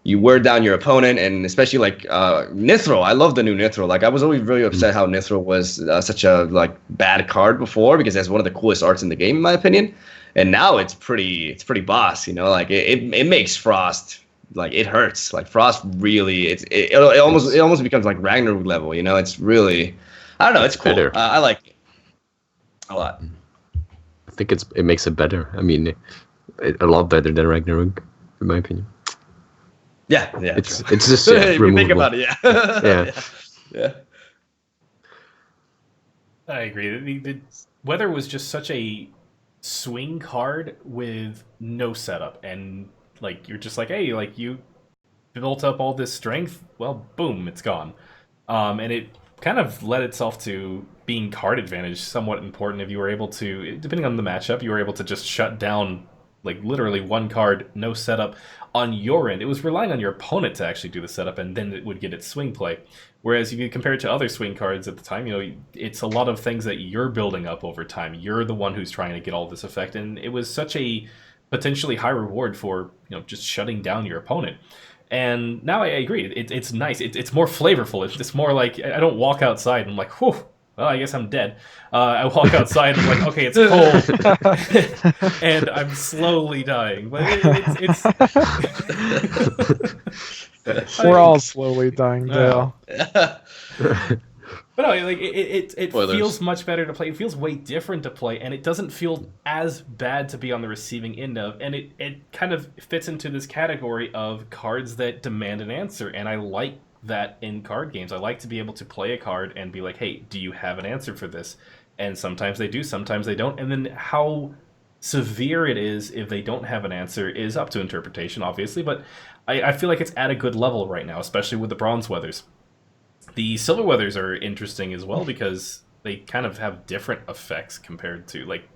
you wear down your opponent, and especially like Nithro. I love the new Nithro. Like I was always really upset how Nithro was such a like bad card before, because that's one of the coolest arts in the game in my opinion, and now it's pretty boss. Like it makes Frost, like it hurts. Like Frost really it almost becomes like Ragnarok level. It's really, I don't know, it's cool. I like it a lot. I think it makes it better. I mean, a lot better than Ragnarok, in my opinion. Yeah. It's just if you think removable. about it, yeah. I agree. The weather was just such a swing card with no setup, and like you're just like, hey, like you built up all this strength, well, boom, it's gone. And it kind of led itself to being card advantage somewhat important. If you were able to, depending on the matchup, you were able to just shut down like literally 1 card, no setup on your end. It was relying on your opponent to actually do the setup, and then it would get its swing play. Whereas if you compare it to other swing cards at the time, it's a lot of things that you're building up over time. You're the one who's trying to get all this effect, and it was such a potentially high reward for just shutting down your opponent. And now I agree. It's nice. It's more flavorful. It's more like I don't walk outside and I'm like, whew, well, I guess I'm dead. I walk outside and I'm like, okay, it's cold, and I'm slowly dying. But it's We're all slowly dying, Dale. But no, like it Spoilers. feels much better to play. It feels way different to play, and it doesn't feel as bad to be on the receiving end of. And it kind of fits into this category of cards that demand an answer, and I like that in card games. I like to be able to play a card and be like, hey, do you have an answer for this? And sometimes they do, sometimes they don't. And then how severe it is if they don't have an answer is up to interpretation, obviously, but I feel like it's at a good level right now, especially with the bronze weathers. The silver weathers are interesting as well because they kind of have different effects compared to, like,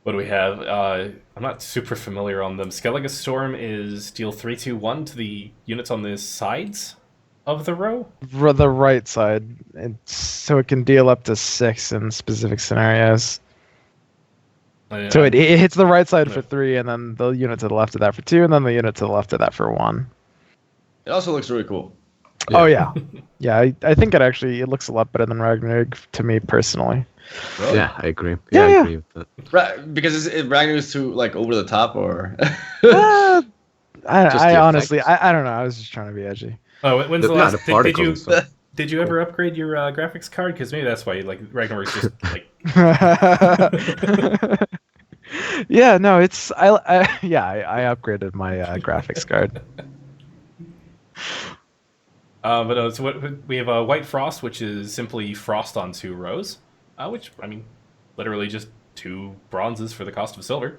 What do we have? I'm not super familiar on them. Skellige Storm is deal 3/2/1 to the units on the sides of the row. The right side, so it can deal up to 6 in specific scenarios. So it hits the right side for 3, and then the unit to the left of that for 2, and then the unit to the left of that for 1. It also looks really cool. Yeah. Oh yeah, yeah. I think it looks a lot better than Ragnarok to me personally. Really? Yeah, I agree. Yeah, I yeah. agree with that. Right, because Ragnar is too like over the top, or I honestly, effects. I don't know. I was just trying to be edgy. Oh, when's the Not last? the particles and stuff. Did you ever upgrade your graphics card? Because maybe that's why like Ragnarok's just like. Yeah, no, it's I upgraded my graphics card. But no, so what we have a White Frost, which is simply frost on 2 rows, which I mean, literally just 2 bronzes for the cost of silver.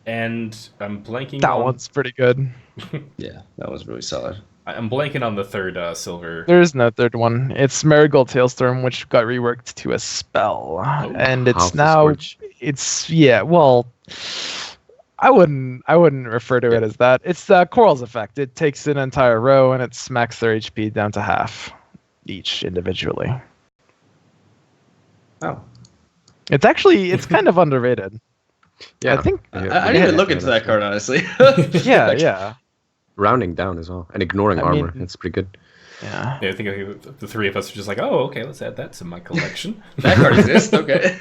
And I'm blanking. That one's pretty good. yeah, that was really solid. I'm blanking on the third silver. There is no third one. It's Marigold Tailstorm, which got reworked to a spell, and it's Half the now Scorch. it's well. I wouldn't refer to it as that. It's the Coral's effect. It takes an entire row and it smacks their HP down to half each individually. Oh, It's kind of underrated. Yeah, I think. I didn't even look into that card honestly. Yeah, Like, yeah, Rounding down as well and ignoring I armor. mean- It's pretty good. yeah. Yeah, I think the 3 of us are just like, oh, okay, let's add that to my collection. that card exists. Okay,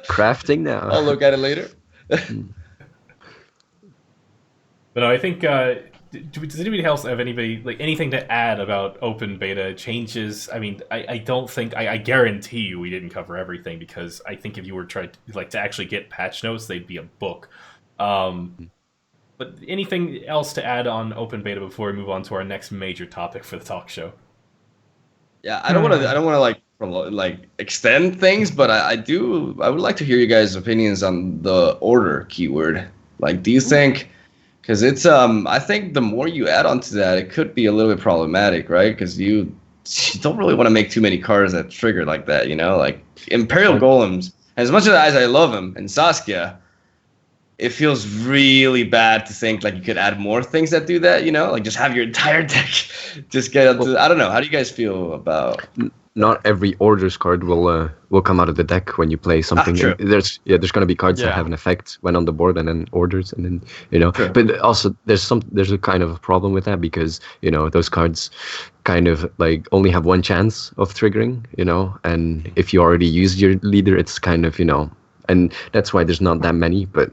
Crafting now. I'll look at it later. But no, I think. Does anybody else have anything to add about open beta changes? I mean, I don't think I guarantee you we didn't cover everything, because I think if you were trying to actually get patch notes, they'd be a book. But anything else to add on open beta before we move on to our next major topic for the talk show? Yeah, I don't want to like extend things, but I would like to hear you guys' opinions on the order keyword. Like, do you think? Because it's I think the more you add onto that, it could be a little bit problematic, right? Because you don't really want to make too many cards that trigger like that, you know? Like Imperial Golems, as much as I love them, and Saskia, it feels really bad to think like you could add more things that do that, you know? Like just have your entire deck just get up to, I don't know. How do you guys feel about? Not every orders card will come out of the deck when you play something. True. There's going to be cards that Yeah. have an effect when on the board, and then orders, and then you know. True. But also there's a kind of a problem with that, because you know those cards kind of like only have one chance of triggering, you know. And if you already used your leader, it's kind of, you know, and that's why there's not that many. But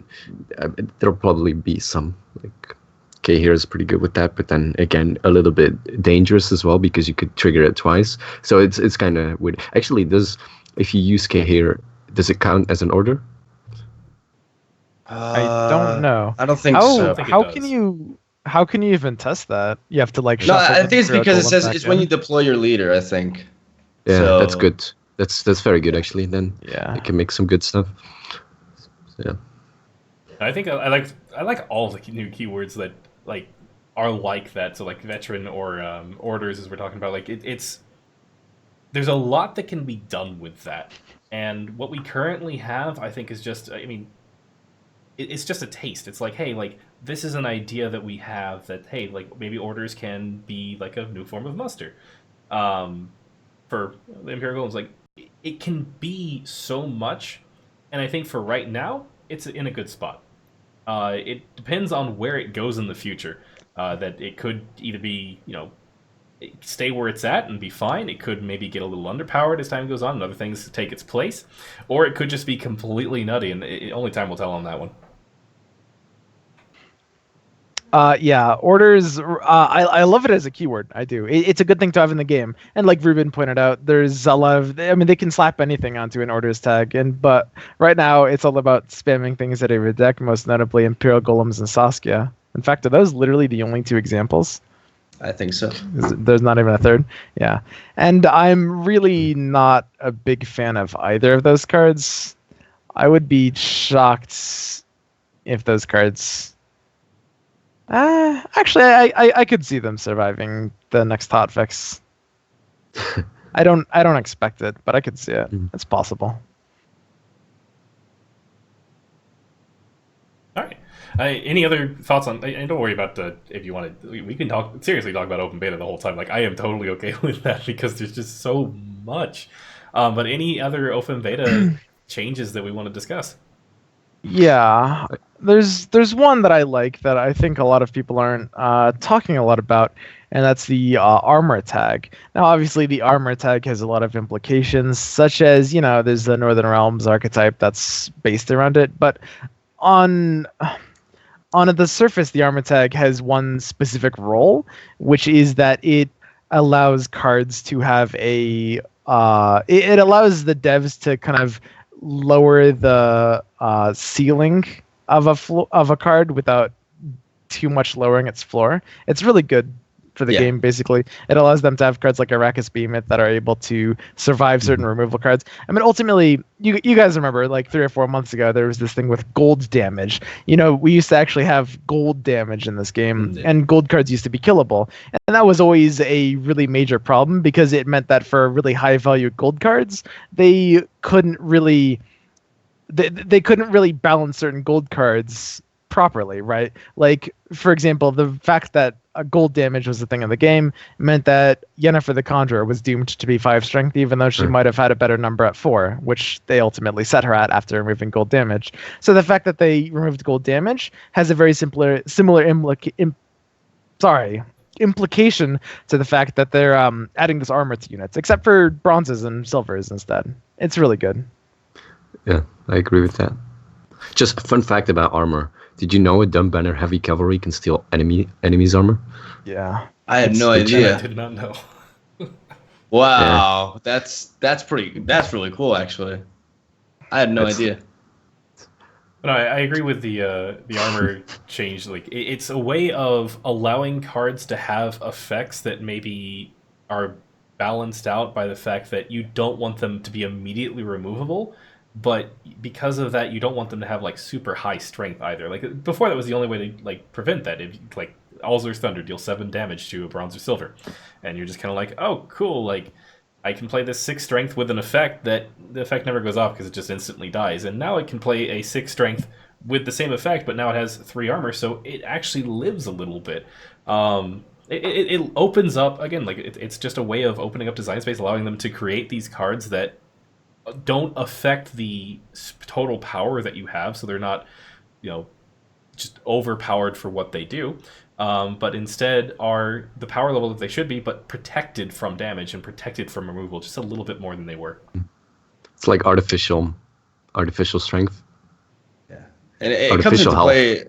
there'll probably be some. Like K here is pretty good with that, but then again a little bit dangerous as well, because you could trigger it twice. So it's kind of weird. Actually, if you use K here, does it count as an order? I don't know. I don't think How so. think it how does. can you even test that? You have to like. No, shuffle I the think it's Imperial because it Golem says back it's when in. you deploy your leader, I think. Yeah, So- that's good. That's very good actually. Then Yeah. it can make some good stuff. So, yeah. I think I like all the new keywords that like are like that. So like veteran or orders, as we're talking about. Like it's there's a lot that can be done with that, and what we currently have, I think, is just. I mean, it's just a taste. It's like, hey, like this is an idea that we have that, hey, like maybe orders can be like a new form of muster. For the Imperial Golems, like it can be so much, and I think for right now, it's in a good spot. It depends on where it goes in the future. That it could either be, you know, stay where it's at and be fine. It could maybe get a little underpowered as time goes on and other things take its place. Or it could just be completely nutty, and only time will tell on that one. Yeah, orders. I love it as a keyword. I do. It's a good thing to have in the game. And like Ruben pointed out, there's a lot of. I mean, they can slap anything onto an orders tag, but right now it's all about spamming things out of your deck. Most notably, Imperial Golems and Saskia. In fact, are those literally the only 2 examples? I think so. There's not even a third. Yeah, and I'm really not a big fan of either of those cards. I would be shocked if those cards. Actually, I could see them surviving the next hotfix. I don't expect it, but I could see it. It's possible. Any other thoughts on? And don't worry about the if you want to. We can seriously talk about open beta the whole time. Like I am totally okay with that because there's just so much. But any other open beta changes that we want to discuss? Yeah, there's one that I like that I think a lot of people aren't talking a lot about, and that's the armor tag. Now, obviously, the armor tag has a lot of implications, such as there's the Northern Realms archetype that's based around it, but on the surface, the armor tag has one specific role, which is that it allows cards to have it allows the devs to kind of lower the ceiling of a card without too much lowering its floor. It's really good for the game, basically. It allows them to have cards like Arrakis Behemoth that are able to survive certain removal cards. I mean, ultimately, you guys remember, like 3 or 4 months ago, there was this thing with gold damage. We used to actually have gold damage in this game, and gold cards used to be killable. And that was always a really major problem because it meant that for really high-value gold cards, they couldn't really balance certain gold cards properly, right? Like, for example, the fact that gold damage was the thing in the game meant that Yennefer the Conjurer was doomed to be 5 strength, even though she might have had a better number at 4, which they ultimately set her at after removing gold damage. So the fact that they removed gold damage has a very similar implication to the fact that they're adding this armor to units, except for bronzes and silvers instead. It's really good. Yeah, I agree with that. Just a fun fact about armor. Did you know a dumb banner heavy cavalry can steal enemy's armor? Yeah. I had no idea. I did not know. Wow, that's really cool actually. I had no idea. No, I agree with the armor change. Like it's a way of allowing cards to have effects that maybe are balanced out by the fact that you don't want them to be immediately removable, but because of that, you don't want them to have like super high strength either. Like before, that was the only way to like prevent that. If like Alzur's Thunder deals 7 damage to a bronze or silver, and you're just kind of like, oh, cool. Like I can play this 6 strength with an effect that the effect never goes off because it just instantly dies. And now it can play a 6 strength with the same effect, but now it has 3 armor, so it actually lives a little bit. It opens up again, like it's just a way of opening up design space, allowing them to create these cards that don't affect the total power that you have, so they're not, just overpowered for what they do, but instead are the power level that they should be, but protected from damage and protected from removal just a little bit more than they were. It's like artificial strength. Yeah, and it comes into play.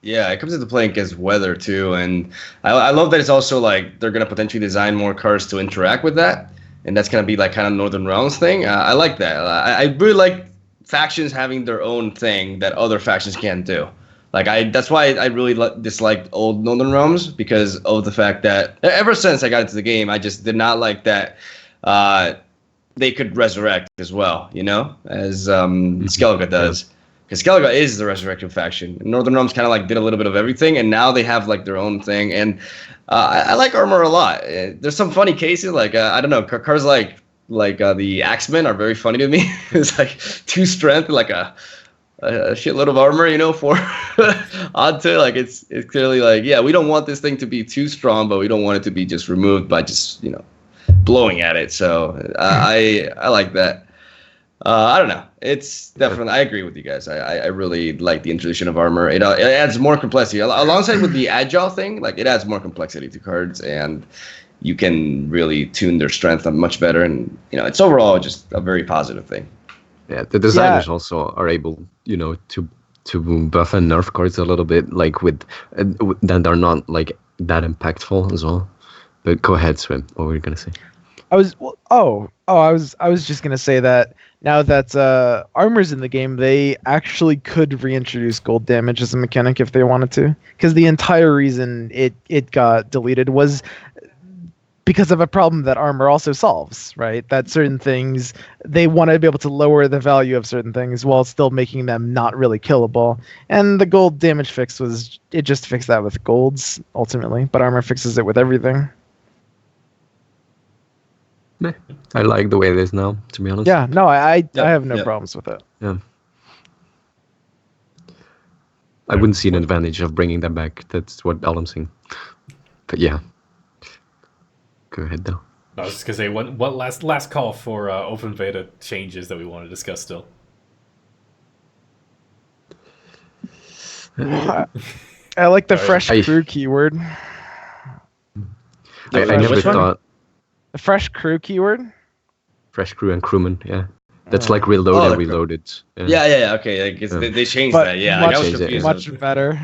Yeah, it comes into play against weather too, and I love that it's also like they're gonna potentially design more cards to interact with that. And that's gonna be like kind of Northern Realms thing. I like that. I really like factions having their own thing that other factions can't do. Like that's why I really disliked old Northern Realms, because of the fact that ever since I got into the game, I just did not like that they could resurrect as well, as Skellige does. Because Skellige is the resurrection faction. And Northern Realms kind of like did a little bit of everything, and now they have like their own thing. And I like armor a lot. There's some funny cases, like I don't know, cards like the Axemen are very funny to me. It's like 2 strength, like a shitload of armor, for onto. Like it's clearly like, yeah, we don't want this thing to be too strong, but we don't want it to be just removed by just blowing at it. So I like that. I don't know. It's definitely. I agree with you guys. I really like the introduction of armor. It adds more complexity alongside with the agile thing. Like it adds more complexity to cards, and you can really tune their strength much better. And it's overall just a very positive thing. Yeah, the designers also are able, to buff and nerf cards a little bit, like with that are not like that impactful as well. But go ahead, Swim. What were you gonna say? I was just gonna say that now that armor's in the game, they actually could reintroduce gold damage as a mechanic if they wanted to, because the entire reason it got deleted was because of a problem that armor also solves, right? That certain things, they want to be able to lower the value of certain things while still making them not really killable. And the gold damage fix it just fixed that with golds ultimately, but armor fixes it with everything. I like the way it is now, to be honest. Yeah, no, I have no problems with it. Yeah. I wouldn't see an advantage of bringing that back. That's what all I'm saying. But yeah, go ahead though. I was just gonna say one last call for open beta changes that we want to discuss still. I like the fresh crew keyword. I never thought the fresh crew keyword. Fresh crew and crewman, yeah. That's like reload and reloaded. Yeah. Okay, they changed that. Yeah, much, I was confused. Much better.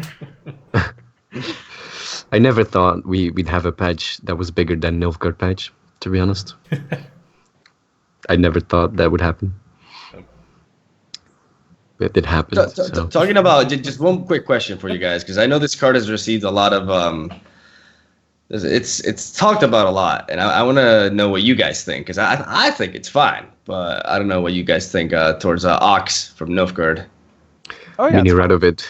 I never thought we'd have a patch that was bigger than Nilfgaard patch, to be honest. I never thought that would happen. But it happened. Talking about just one quick question for you guys, because I know this card has received a lot of it's talked about a lot, and I want to know what you guys think, because I think it's fine, but I don't know what you guys think towards Ox from Nilfgaard. Oh yeah, Mini Radovid.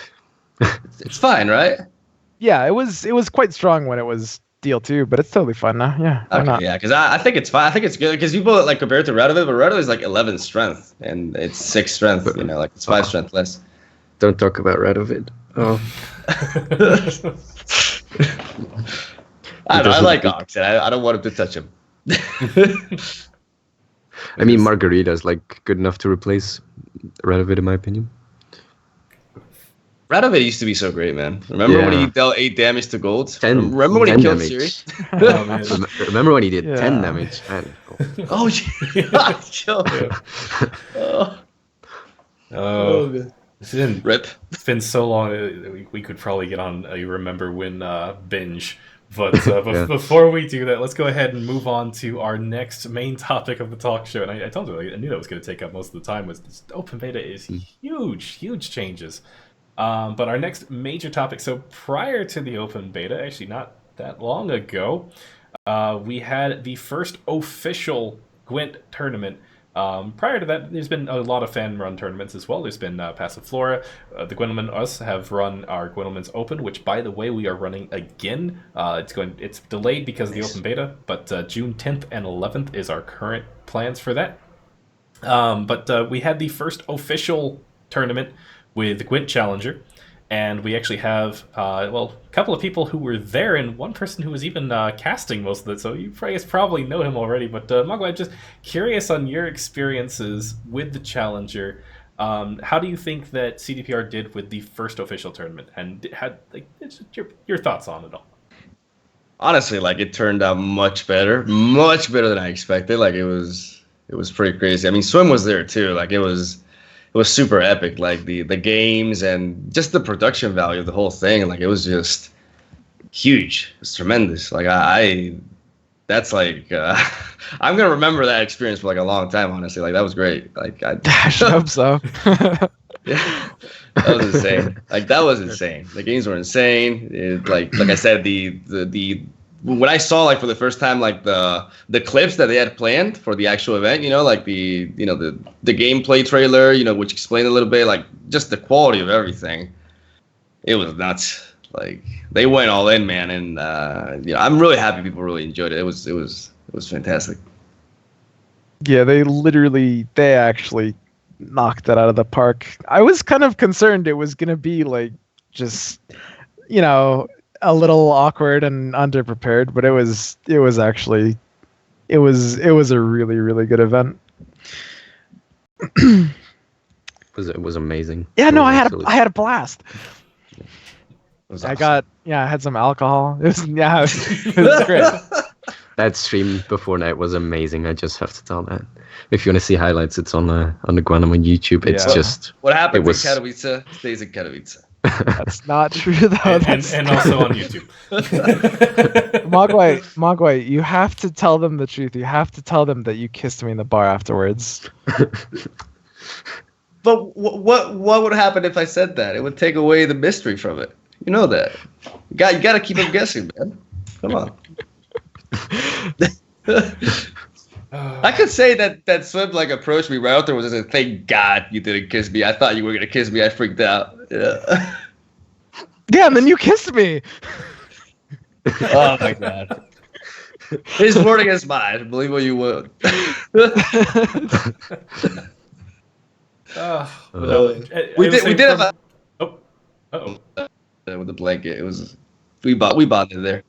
It's fine, right? Yeah, it was quite strong when it was deal 2, but it's totally fun now. Yeah. Why not? Yeah, because I think it's fine. I think it's good because people like compare it to Radovid, but Radovid is like 11 strength and it's 6 strength. You know, like it's 5 strength less. Don't talk about Radovid. Oh. I like Ox, and I don't want him to touch him. I mean, Margarita is like good enough to replace Radovid, in my opinion. Radovid used to be so great, man. Remember when he dealt 8 damage to gold? 10. Remember when he killed damage. Siri? Oh, man. Remember when he did 10 damage? Man. Oh, yeah. Oh, Rip. It's been so long that we could probably get on a Remember When binge. But before we do that, let's go ahead and move on to our next main topic of the talk show. And I told you, I knew that was going to take up most of the time. Was this open beta is huge changes. But our next major topic, so prior to the open beta, actually not that long ago, we had the first official Gwent tournament. Prior to that, there's been a lot of fan-run tournaments as well. There's been Passive Flora. The Gwentlemen us have run our Gwentlemen's Open, which, by the way, we are running again. It's delayed because of the open beta, but June 10th and 11th is our current plans for that. But we had the first official tournament with the Gwent Challenger, and we actually have a couple of people who were there, and one person who was even casting most of it, so you probably know him already. But Mogwai, just curious on your experiences with the Challenger. How do you think that CDPR did with the first official tournament, and your thoughts on it all? Honestly, like, it turned out much better than I expected. Like, it was pretty crazy. I mean, Swim was there too. Like, it was super epic, like the games and just the production value of the whole thing. Like, it was just huge. It's tremendous. Like, that's like I'm gonna remember that experience for like a long time, honestly. Like, that was great. Like, I hope so. Yeah, that was insane. Like, that was insane. The games were insane. Like I said, the when I saw, like, for the first time, like the clips that they had planned for the actual event, you know, like the gameplay trailer, you know, which explained a little bit, like, just the quality of everything. It was nuts. Like, they went all in, man, and I'm really happy people really enjoyed it. It was fantastic. Yeah, they actually knocked it out of the park. I was kind of concerned it was gonna be like just, you know, a little awkward and underprepared, but it was a really good event. It was amazing. Yeah, no, I had a blast. Awesome. I had some alcohol. It was great. That stream before night was amazing. I just have to tell that. If you want to see highlights, it's on the Gwentlemen YouTube. It's just what happened in Katowice stays in Katowice. That's not true, though. And also on YouTube. Mogwai, you have to tell them the truth. You have to tell them that you kissed me in the bar afterwards. But what would happen if I said that? It would take away the mystery from it. You know that. You got to keep them guessing, man. Come on. I could say that Swim, like, approached me right after, was just like, thank God you didn't kiss me. I thought you were gonna kiss me. I freaked out. Yeah, and then you kissed me. Oh my God. His word against mine. Believe what you will. We did have a. Oh, with the blanket. It was we bonded there.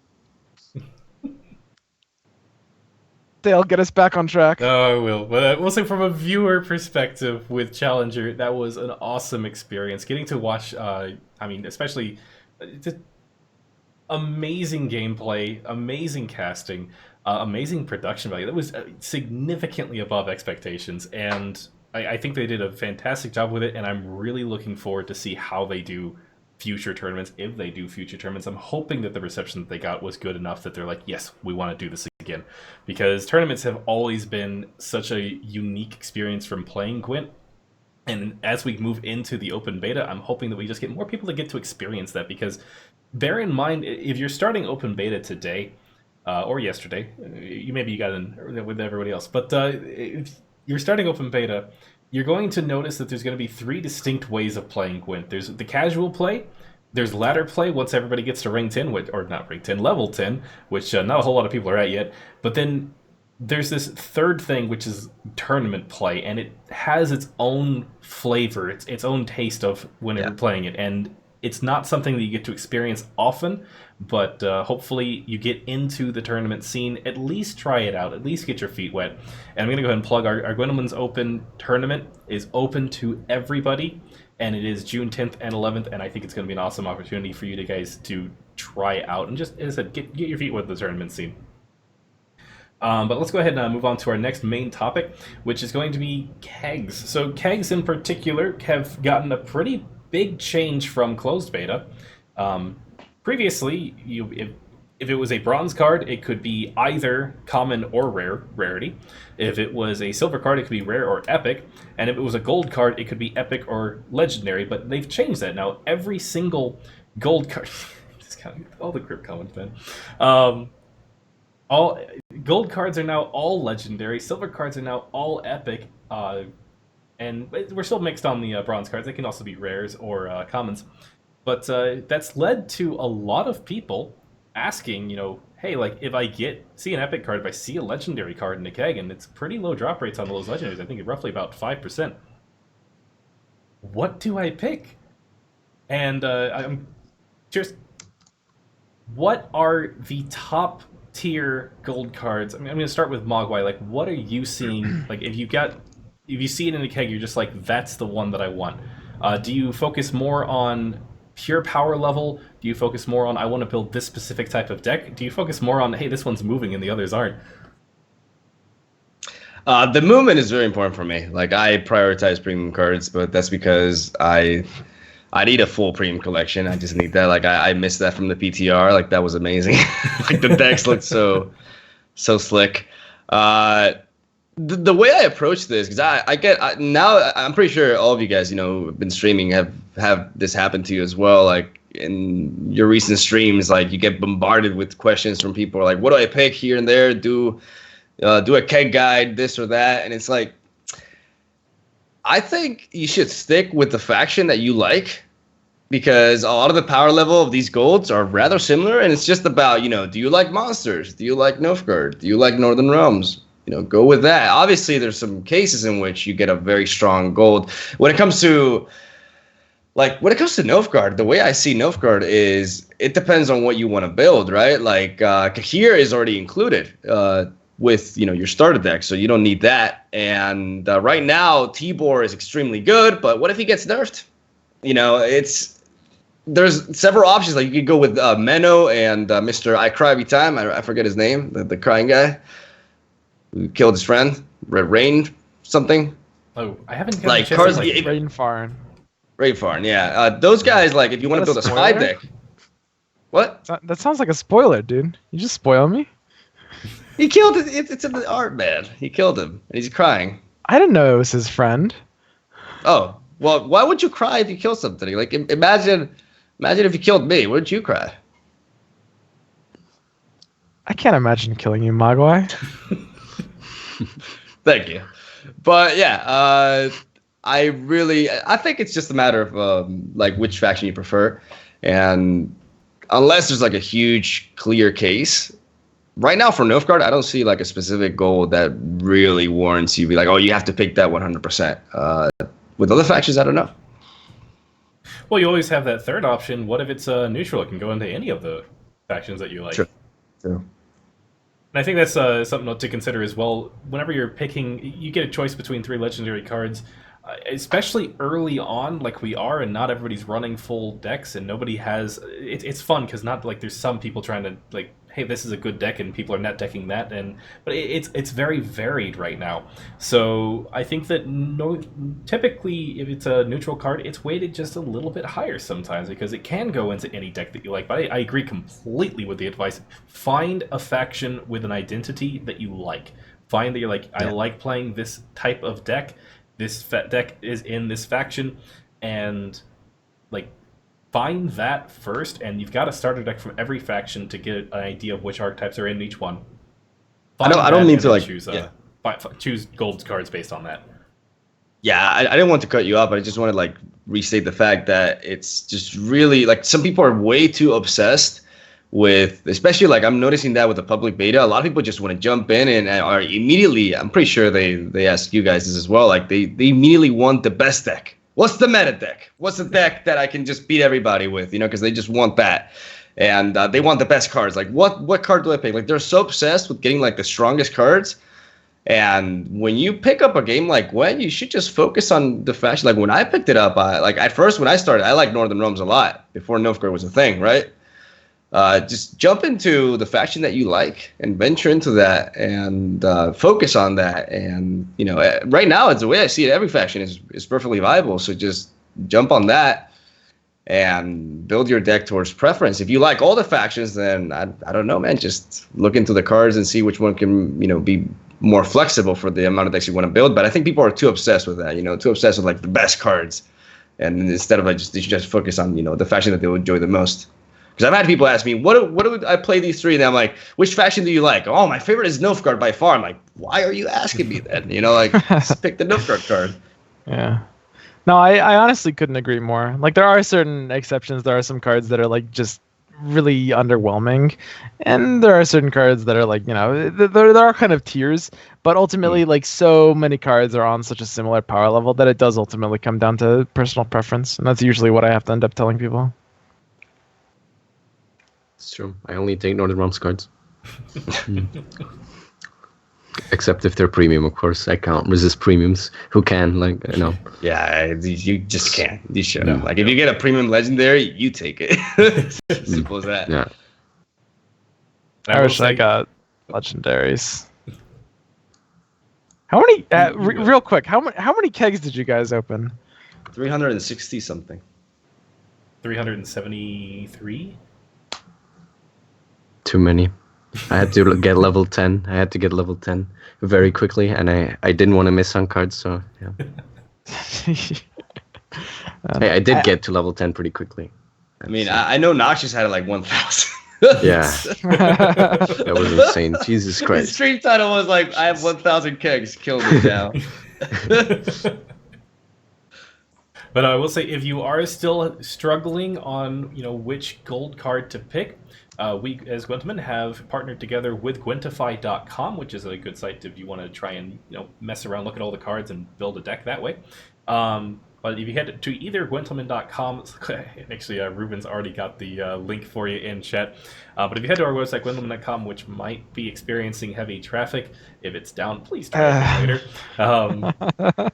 They'll get us back on track. oh, I will. But we'll say from a viewer perspective with Challenger, that was an awesome experience. Getting to watch, especially just amazing gameplay, amazing casting, amazing production value. That was significantly above expectations, and I think they did a fantastic job with it. And I'm really looking forward to see how they do future tournaments, if they do future tournaments. I'm hoping that the reception that they got was good enough that they're like, yes, we want to do this again, because tournaments have always been such a unique experience from playing Gwent. And as we move into the open beta, I'm hoping that we just get more people to get to experience that, because bear in mind, if you're starting open beta today, or yesterday, maybe you got in with everybody else, but if you're starting open beta, you're going to notice that there's going to be 3 distinct ways of playing Gwent. There's the casual play, there's ladder play once everybody gets to rank 10, or not rank 10, level 10, which not a whole lot of people are at yet, but then there's this third thing, which is tournament play, and it has its own flavor, its own taste of whenever playing it, and it's not something that you get to experience often, but hopefully you get into the tournament scene, at least try it out, at least get your feet wet. And I'm going to go ahead and plug our Gwentlemen's Open tournament is open to everybody, and it is June 10th and 11th, and I think it's going to be an awesome opportunity for you guys to try out and just, as I said, get your feet wet with the tournament scene. But let's go ahead and move on to our next main topic, which is going to be kegs. So kegs in particular have gotten a pretty big change from closed beta. Previously, if it was a bronze card, it could be either common or rarity. If it was a silver card, it could be rare or epic. And if it was a gold card, it could be epic or legendary. But they've changed that now. Every single gold card, just kind of all the crypt comments, man. All gold cards are now all legendary. Silver cards are now all epic. And we're still mixed on the bronze cards. They can also be rares or commons. But that's led to a lot of people asking, hey, like, if I see an epic card, if I see a legendary card in a keg, and it's pretty low drop rates on those legendaries, I think roughly about 5%. What do I pick? And I'm just, what are the top tier gold cards? I'm going to start with Mogwai. Like, what are you seeing? Like, if you see it in a keg, you're just like, that's the one that I want. Do you focus more on pure power level? Do you focus more on, I want to build this specific type of deck? Do you focus more on, hey, this one's moving and the others aren't? The movement is very important for me. Like, I prioritize premium cards, but that's because I need a full premium collection. I just need that. Like, I missed that from the PTR. Like, that was amazing. Like, the decks looked so slick. The way I approach this, because now I'm pretty sure all of you guys, have been streaming, have this happen to you as well. Like, in your recent streams, like, you get bombarded with questions from people like, what do I pick here and there? Do a keg guide, this or that, and it's like, I think you should stick with the faction that you like, because a lot of the power level of these golds are rather similar, and it's just about, do you like monsters? Do you like Nilfgaard? Do you like Northern Realms? Go with that. Obviously, there's some cases in which you get a very strong gold. When it comes to Nilfgaard, the way I see Nilfgaard is it depends on what you want to build, right? Like, Kahir is already included with, your starter deck, so you don't need that. And right now, Tibor is extremely good, but what if he gets nerfed? There's several options. Like, you could go with Menno and Mr. I Cry Every Time. I forget his name, the crying guy who killed his friend, Rain something. Oh, I haven't got like cards. Rainfarn, yeah. Those guys, like, if you want to build a spy deck. What? That sounds like a spoiler, dude. You just spoil me. He killed it. It's in the art, man. He killed him, and he's crying. I didn't know it was his friend. Oh, well, why would you cry if you kill something? Like, imagine if you killed me. Wouldn't you cry? I can't imagine killing you, Mogwai. Thank you. But yeah, I think it's just a matter of like which faction you prefer, and unless there's like a huge clear case. Right now for Nilfgaard, I don't see like a specific goal that really warrants you be like, oh, you have to pick that 100%. With other factions, I don't know. Well, you always have that third option. What if it's neutral? It can go into any of the factions that you like. Sure. True. And I think that's something to consider as well. Whenever you're picking, you get a choice between 3 legendary cards, especially early on, like we are, and not everybody's running full decks, and nobody has. It's fun because not like there's some people trying to like, hey, this is a good deck, and people are net decking that, but it's very varied right now. So I think that typically if it's a neutral card, it's weighted just a little bit higher sometimes because it can go into any deck that you like. But I agree completely with the advice. Find a faction with an identity that you like. Find that you're like, I like playing this type of deck. This deck is in this faction, and like find that first, and you've got to start a deck from every faction to get an idea of which archetypes are in each one. I don't mean to like choose gold cards based on that. Yeah, I didn't want to cut you off, but I just want to like restate the fact that it's just really like some people are way too obsessed with, especially like I'm noticing that with the public beta, a lot of people just want to jump in and are immediately, I'm pretty sure they ask you guys this as well, like they immediately want the best deck. What's the meta deck? What's the deck that I can just beat everybody with, because they just want that. And they want the best cards. Like what card do I pick? Like they're so obsessed with getting like the strongest cards. And when you pick up a game like Gwent, you should just focus on the faction. Like when I picked it up, like at first when I started, I liked Northern Realms a lot before Nilfgaard was a thing, right? Just jump into the faction that you like and venture into that and focus on that. And right now, it's the way I see it. Every faction is perfectly viable. So just jump on that and build your deck towards preference. If you like all the factions, then I don't know, man. Just look into the cards and see which one can be more flexible for the amount of decks you want to build. But I think people are too obsessed with that. Too obsessed with like the best cards, and instead of like they should just focus on the faction that they will enjoy the most. Because I've had people ask me, what would I play these 3? And I'm like, which faction do you like? Oh, my favorite is Nilfgaard by far. I'm like, why are you asking me that? Like, just pick the Nilfgaard card. Yeah. No, I honestly couldn't agree more. Like, there are certain exceptions. There are some cards that are, like, just really underwhelming. And there are certain cards that are, like, there are kind of tiers. But ultimately, like, so many cards are on such a similar power level that it does ultimately come down to personal preference. And that's usually what I have to end up telling people. It's true. I only take Northern Realms cards. Except if they're premium, of course. I can't resist premiums. Who can? Yeah, you just can't. You shouldn't. Like, if you get a premium legendary, you take it. Simple as that. Yeah. I wish I got legendaries. How many? Real quick, how many kegs did you guys open? 360 something. 373. Too many. I had to get level 10. I had to get level 10 very quickly, and I didn't want to miss on cards, so yeah. Hey, I did get to level 10 pretty quickly. I mean, I know Noxious had like 1,000. Yeah. That was insane. Jesus Christ. His stream title was like, I have 1,000 kegs, kill me now. But I will say, if you are still struggling on which gold card to pick, we as Gwentlemen have partnered together with Gwentify.com, which is a good site if you want to try and mess around, look at all the cards, and build a deck that way. But if you head to either Gwentlemen.com, actually Ruben's already got the link for you in chat. But if you head to our website, Gwentlemen.com, which might be experiencing heavy traffic, if it's down, please try it later.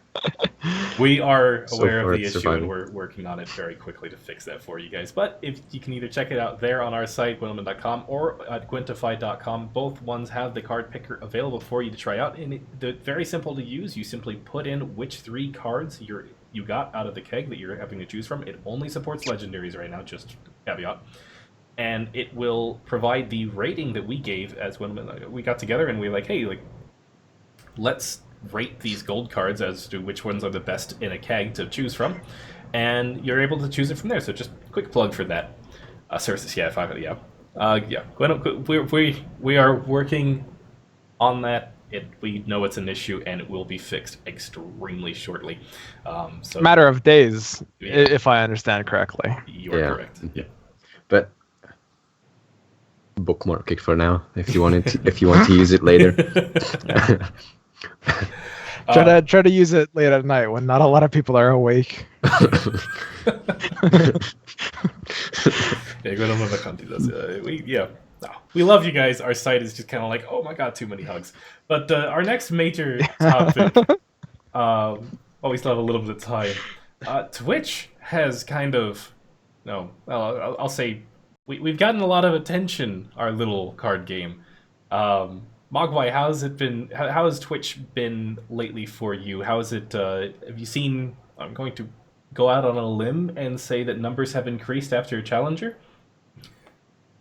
We are aware of the issue, and we're working on it very quickly to fix that for you guys. But if you can either check it out there on our site, Gwentlemen.com, or at Gwentify.com, both ones have the card picker available for you to try out. And they're very simple to use. You simply put in which 3 cards you got out of the keg that you're having to choose from. It only supports legendaries right now, just caveat. And it will provide the rating that we gave as when we got together and we were like, hey, let's rate these gold cards as to which ones are the best in a keg to choose from. And you're able to choose it from there. So just quick plug for that. Services, yeah, 5, yeah. We are working on that. We know it's an issue, and it will be fixed extremely shortly. So matter of days, if I understand correctly. You are correct. Yeah. But bookmark it for now if you want to use it later. Try to use it late at night when not a lot of people are awake. We love you guys. Our site is just kind of like, oh my god, too many hugs. But our next major topic, we still have a little bit of time. Twitch has kind of, I'll say, we've gotten a lot of attention. Our little card game. Mogwai, how's it been? How has Twitch been lately for you? How is it? Have you seen? I'm going to go out on a limb and say that numbers have increased after Challenger.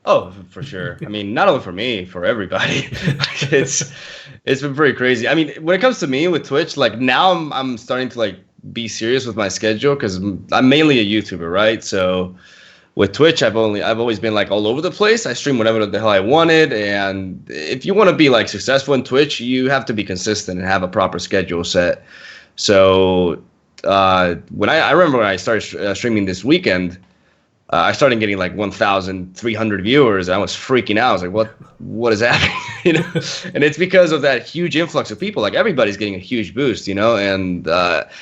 Oh, for sure. I mean, not only for me, for everybody. it's been pretty crazy. I mean, when it comes to me with Twitch, like now I'm starting to like be serious with my schedule because I'm mainly a YouTuber, right? So with Twitch, I've always been like all over the place. I stream whatever the hell I wanted, and if you want to be like successful in Twitch, you have to be consistent and have a proper schedule set. So when I remember when I started streaming this weekend, I started getting like 1,300 viewers. And I was freaking out. I was like, what is happening? You know, and it's because of that huge influx of people. Like everybody's getting a huge boost, you know, and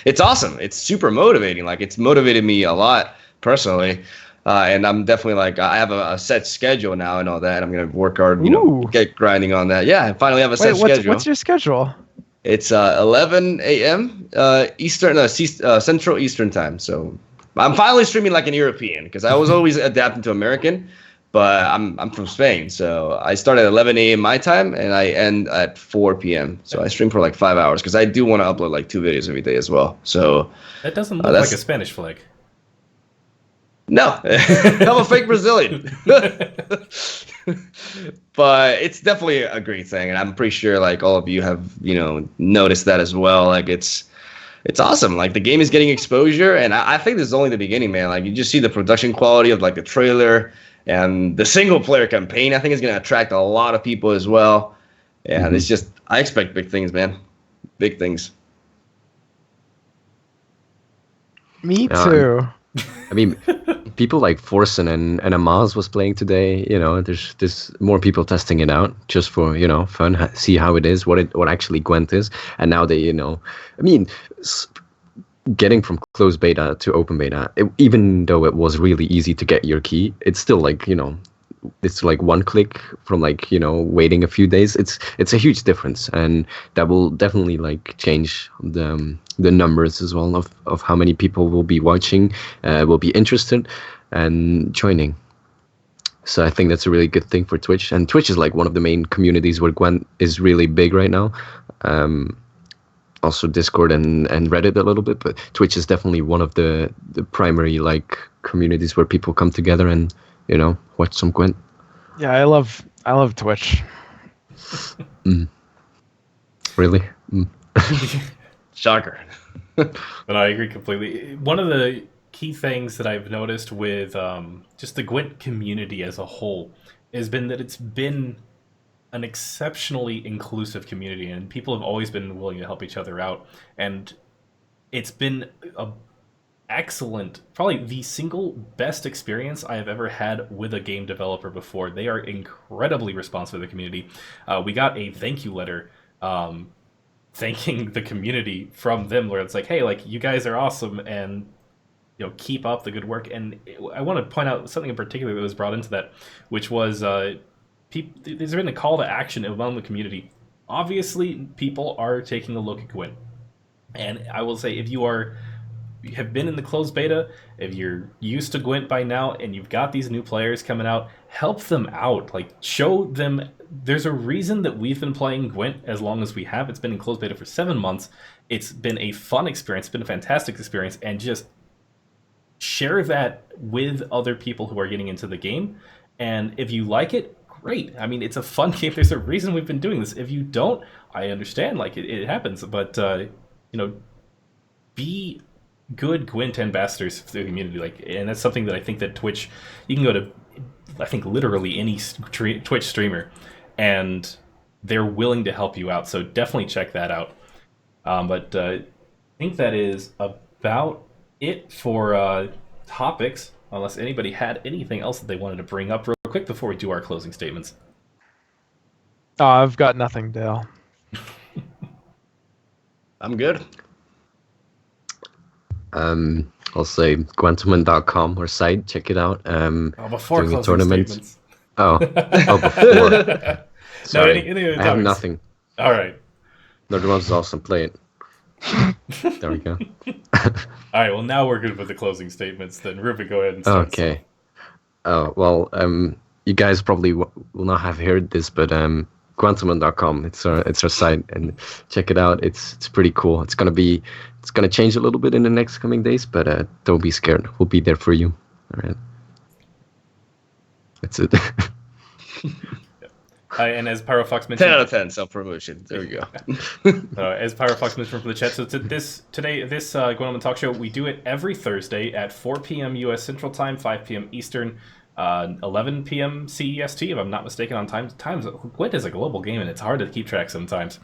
it's awesome. It's super motivating. Like it's motivated me a lot personally. And I'm definitely like, I have a set schedule now and all that. I'm going to work hard, you know, get grinding on that. Yeah, I finally have a set schedule. What's your schedule? It's 11 a.m. Central Eastern time. So I'm finally streaming like an European because I was always adapting to American, but I'm from Spain. So I start at 11 a.m. my time and I end at 4 p.m. So I stream for like 5 hours because I do want to upload like 2 videos every day as well. So that doesn't look like a Spanish flag. No, I'm a fake Brazilian. But it's definitely a great thing, and I'm pretty sure like all of you have, you know, noticed that as well. Like it's awesome. Like the game is getting exposure, and I think this is only the beginning, man. Like you just see the production quality of like the trailer and the single player campaign. I think is going to attract a lot of people as well. And it's just, I expect big things, man. Big things. Me too. I mean, people like Forsen and Amaz was playing today. You know, there's more people testing it out just for, you know, fun, see how it is, what actually Gwent is. And now they, you know, I mean, getting from closed beta to open beta, even though it was really easy to get your key, it's still like, you know, it's like one click from like, you know, waiting a few days. It's a huge difference, and that will definitely like change the numbers as well of how many people will be watching, will be interested and joining. So I think that's a really good thing for Twitch, and Twitch is like one of the main communities where Gwent is really big right now. Also Discord and Reddit a little bit, but Twitch is definitely one of the primary like communities where people come together and, you know, watch some Gwent. Yeah, I love Twitch. Really? Shocker. But I agree completely. One of the key things that I've noticed with just the Gwent community as a whole has been that it's been an exceptionally inclusive community, and people have always been willing to help each other out. And it's been a excellent, probably the single best experience I have ever had with a game developer before. They are incredibly responsive to the community. We got a thank you letter thanking the community from them, where it's like, hey, like, you guys are awesome, and, you know, keep up the good work. And I want to point out something in particular that was brought into that, which was there's been a call to action among the community. Obviously, people are taking a look at Gwent, and I will say, if you have been in the closed beta, if you're used to Gwent by now and you've got these new players coming out, help them out. Like, show them there's a reason that we've been playing Gwent as long as we have. It's been in closed beta for 7 months. It's been a fun experience. It's been a fantastic experience. And just share that with other people who are getting into the game. And if you like it, great. I mean, it's a fun game. There's a reason we've been doing this. If you don't, I understand. Like, it happens. But, you know, be good Gwent ambassadors for the community, like, and that's something that I think that Twitch, you can go to, I think, literally any Twitch streamer, and they're willing to help you out. So definitely check that out. But I think that is about it for topics, unless anybody had anything else that they wanted to bring up real quick before we do our closing statements. Oh, I've got nothing, Dale. I'm good. I'll say Gwentlemen.com or site. Check it out. Before doing a closing tournament. statements. Before. No, Sorry, any other I have topics? nothing. All right. Another one's awesome. Play it. There we go. All right. Well, now we're good with the closing statements. Then Ruben, go ahead and start. Okay. Oh well. You guys probably will not have heard this, but Gwentlemen.com. It's our site, and check it out. It's pretty cool. It's gonna change a little bit in the next coming days, but don't be scared. We'll be there for you. All right. That's it. And as Pyrofox mentioned, 10 out of 10 self-promotion. There we go. as Pyrofox mentioned from the chat, so this Gwentlemen Talk Show, we do it every Thursday at 4 p.m. U.S. Central Time, 5 p.m. Eastern, 11 p.m. CEST, if I'm not mistaken on times. Gwent is a global game, and it's hard to keep track sometimes.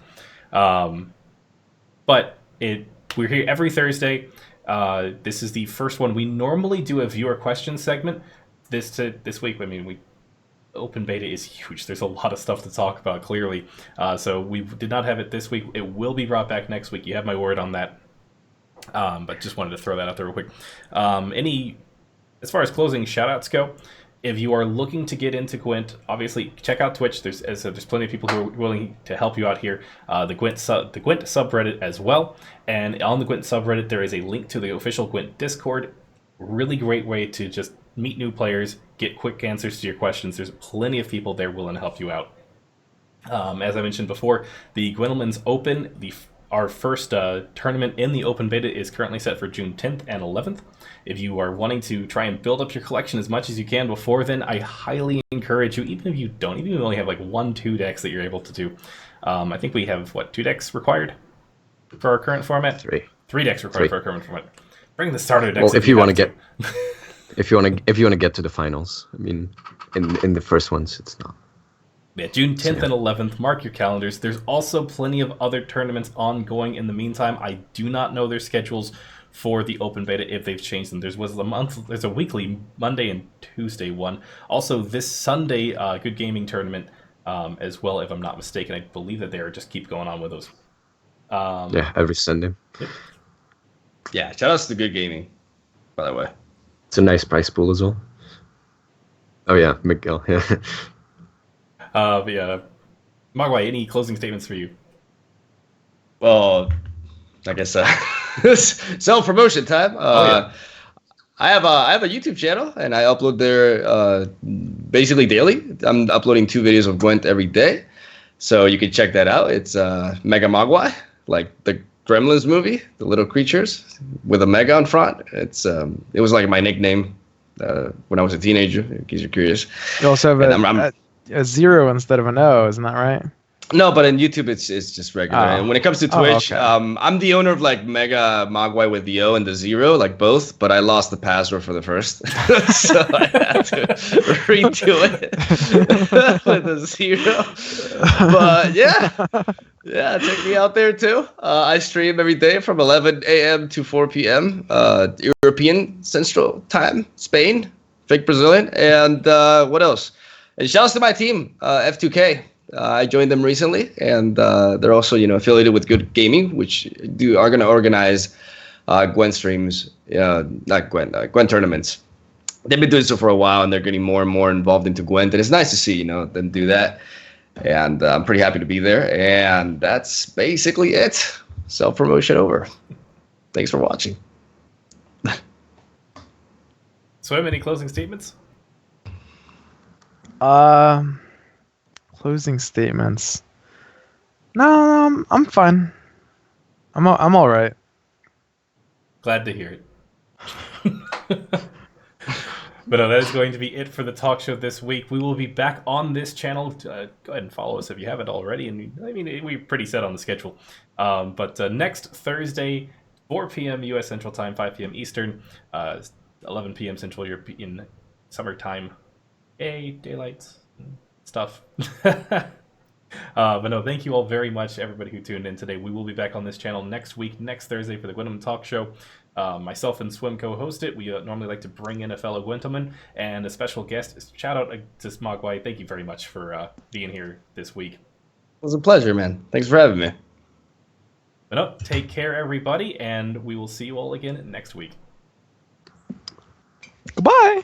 But we're here every Thursday. This is the first one. We normally do a viewer question segment. This week, open beta is huge. There's a lot of stuff to talk about, clearly. So we did not have it this week. It will be brought back next week. You have my word on that. But just wanted to throw that out there real quick. As far as closing shoutouts go, if you are looking to get into Gwent, obviously check out Twitch. There's plenty of people who are willing to help you out here. The Gwent subreddit as well. And on the Gwent subreddit, there is a link to the official Gwent Discord. Really great way to just meet new players, get quick answers to your questions. There's plenty of people there willing to help you out. As I mentioned before, the Gwentlemen's Open, our first tournament in the open beta, is currently set for June 10th and 11th. If you are wanting to try and build up your collection as much as you can before then, I highly encourage you, even if you only have like 1-2 decks that you're able to do. I think we have, 2 decks required for our current format? 3 decks required for our current format. Bring the starter decks. Well, if you want to get... If you want to get to the finals, I mean, in the first ones, it's not. Yeah, June 10th and 11th. Mark your calendars. There's also plenty of other tournaments ongoing in the meantime. I do not know their schedules for the open beta if they've changed them. There's a weekly Monday and Tuesday one. Also, this Sunday, Good Gaming tournament as well, if I'm not mistaken. I believe that they just keep going on with those. Yeah, every Sunday. Yep. Yeah, shout outs to Good Gaming, by the way. It's a nice price pool as well. Oh yeah, Miguel. Yeah. But yeah, Mogwai, any closing statements for you? Well, I guess self-promotion time. Yeah. I have a YouTube channel, and I upload there basically daily. I'm uploading 2 videos of Gwent every day, so you can check that out. It's MegaMogwai, like the Gremlins movie, the little creatures with a mega on front. It was like my nickname when I was a teenager, in case you're curious. You also have a 0 instead of an O, isn't that right? No, but in YouTube it's just regular. Oh. And when it comes to Twitch, okay. I'm the owner of like MegaMogwai with the O and the 0, like both, but I lost the password for the first. So I had to redo it with a 0. But yeah, check me out there too. I stream every day from 11 a.m. to 4 p.m. European Central Time, Spain, fake Brazilian, and what else? And shouts to my team, F2K. I joined them recently, and they're also affiliated with Good Gaming, which are going to organize Gwent streams, not Gwent, Gwent tournaments. They've been doing so for a while, and they're getting more and more involved into Gwent, and it's nice to see them do that. And I'm pretty happy to be there, and that's basically it. Self-promotion over. Thanks for watching. Swim, any closing statements? Closing statements. No, I'm fine. I'm all right. Glad to hear it. But no, that is going to be it for the talk show this week. We will be back on this channel. Go ahead and follow us if you haven't already. And we're pretty set on the schedule. But next Thursday, 4 p.m. U.S. Central Time, 5 p.m. Eastern, 11 p.m. Central European Summertime. Daylight stuff. But no, thank you all very much, everybody who tuned in today. We will be back on this channel next week, next Thursday, for the Gwentlemen Talk Show. Myself and Swim co-host it. We normally like to bring in a fellow Gwentleman and a special guest. Shout out to Mogwai. Thank you very much for being here this week. It was a pleasure, man. Thanks for having me. But no, take care, everybody, and we will see you all again next week. Goodbye.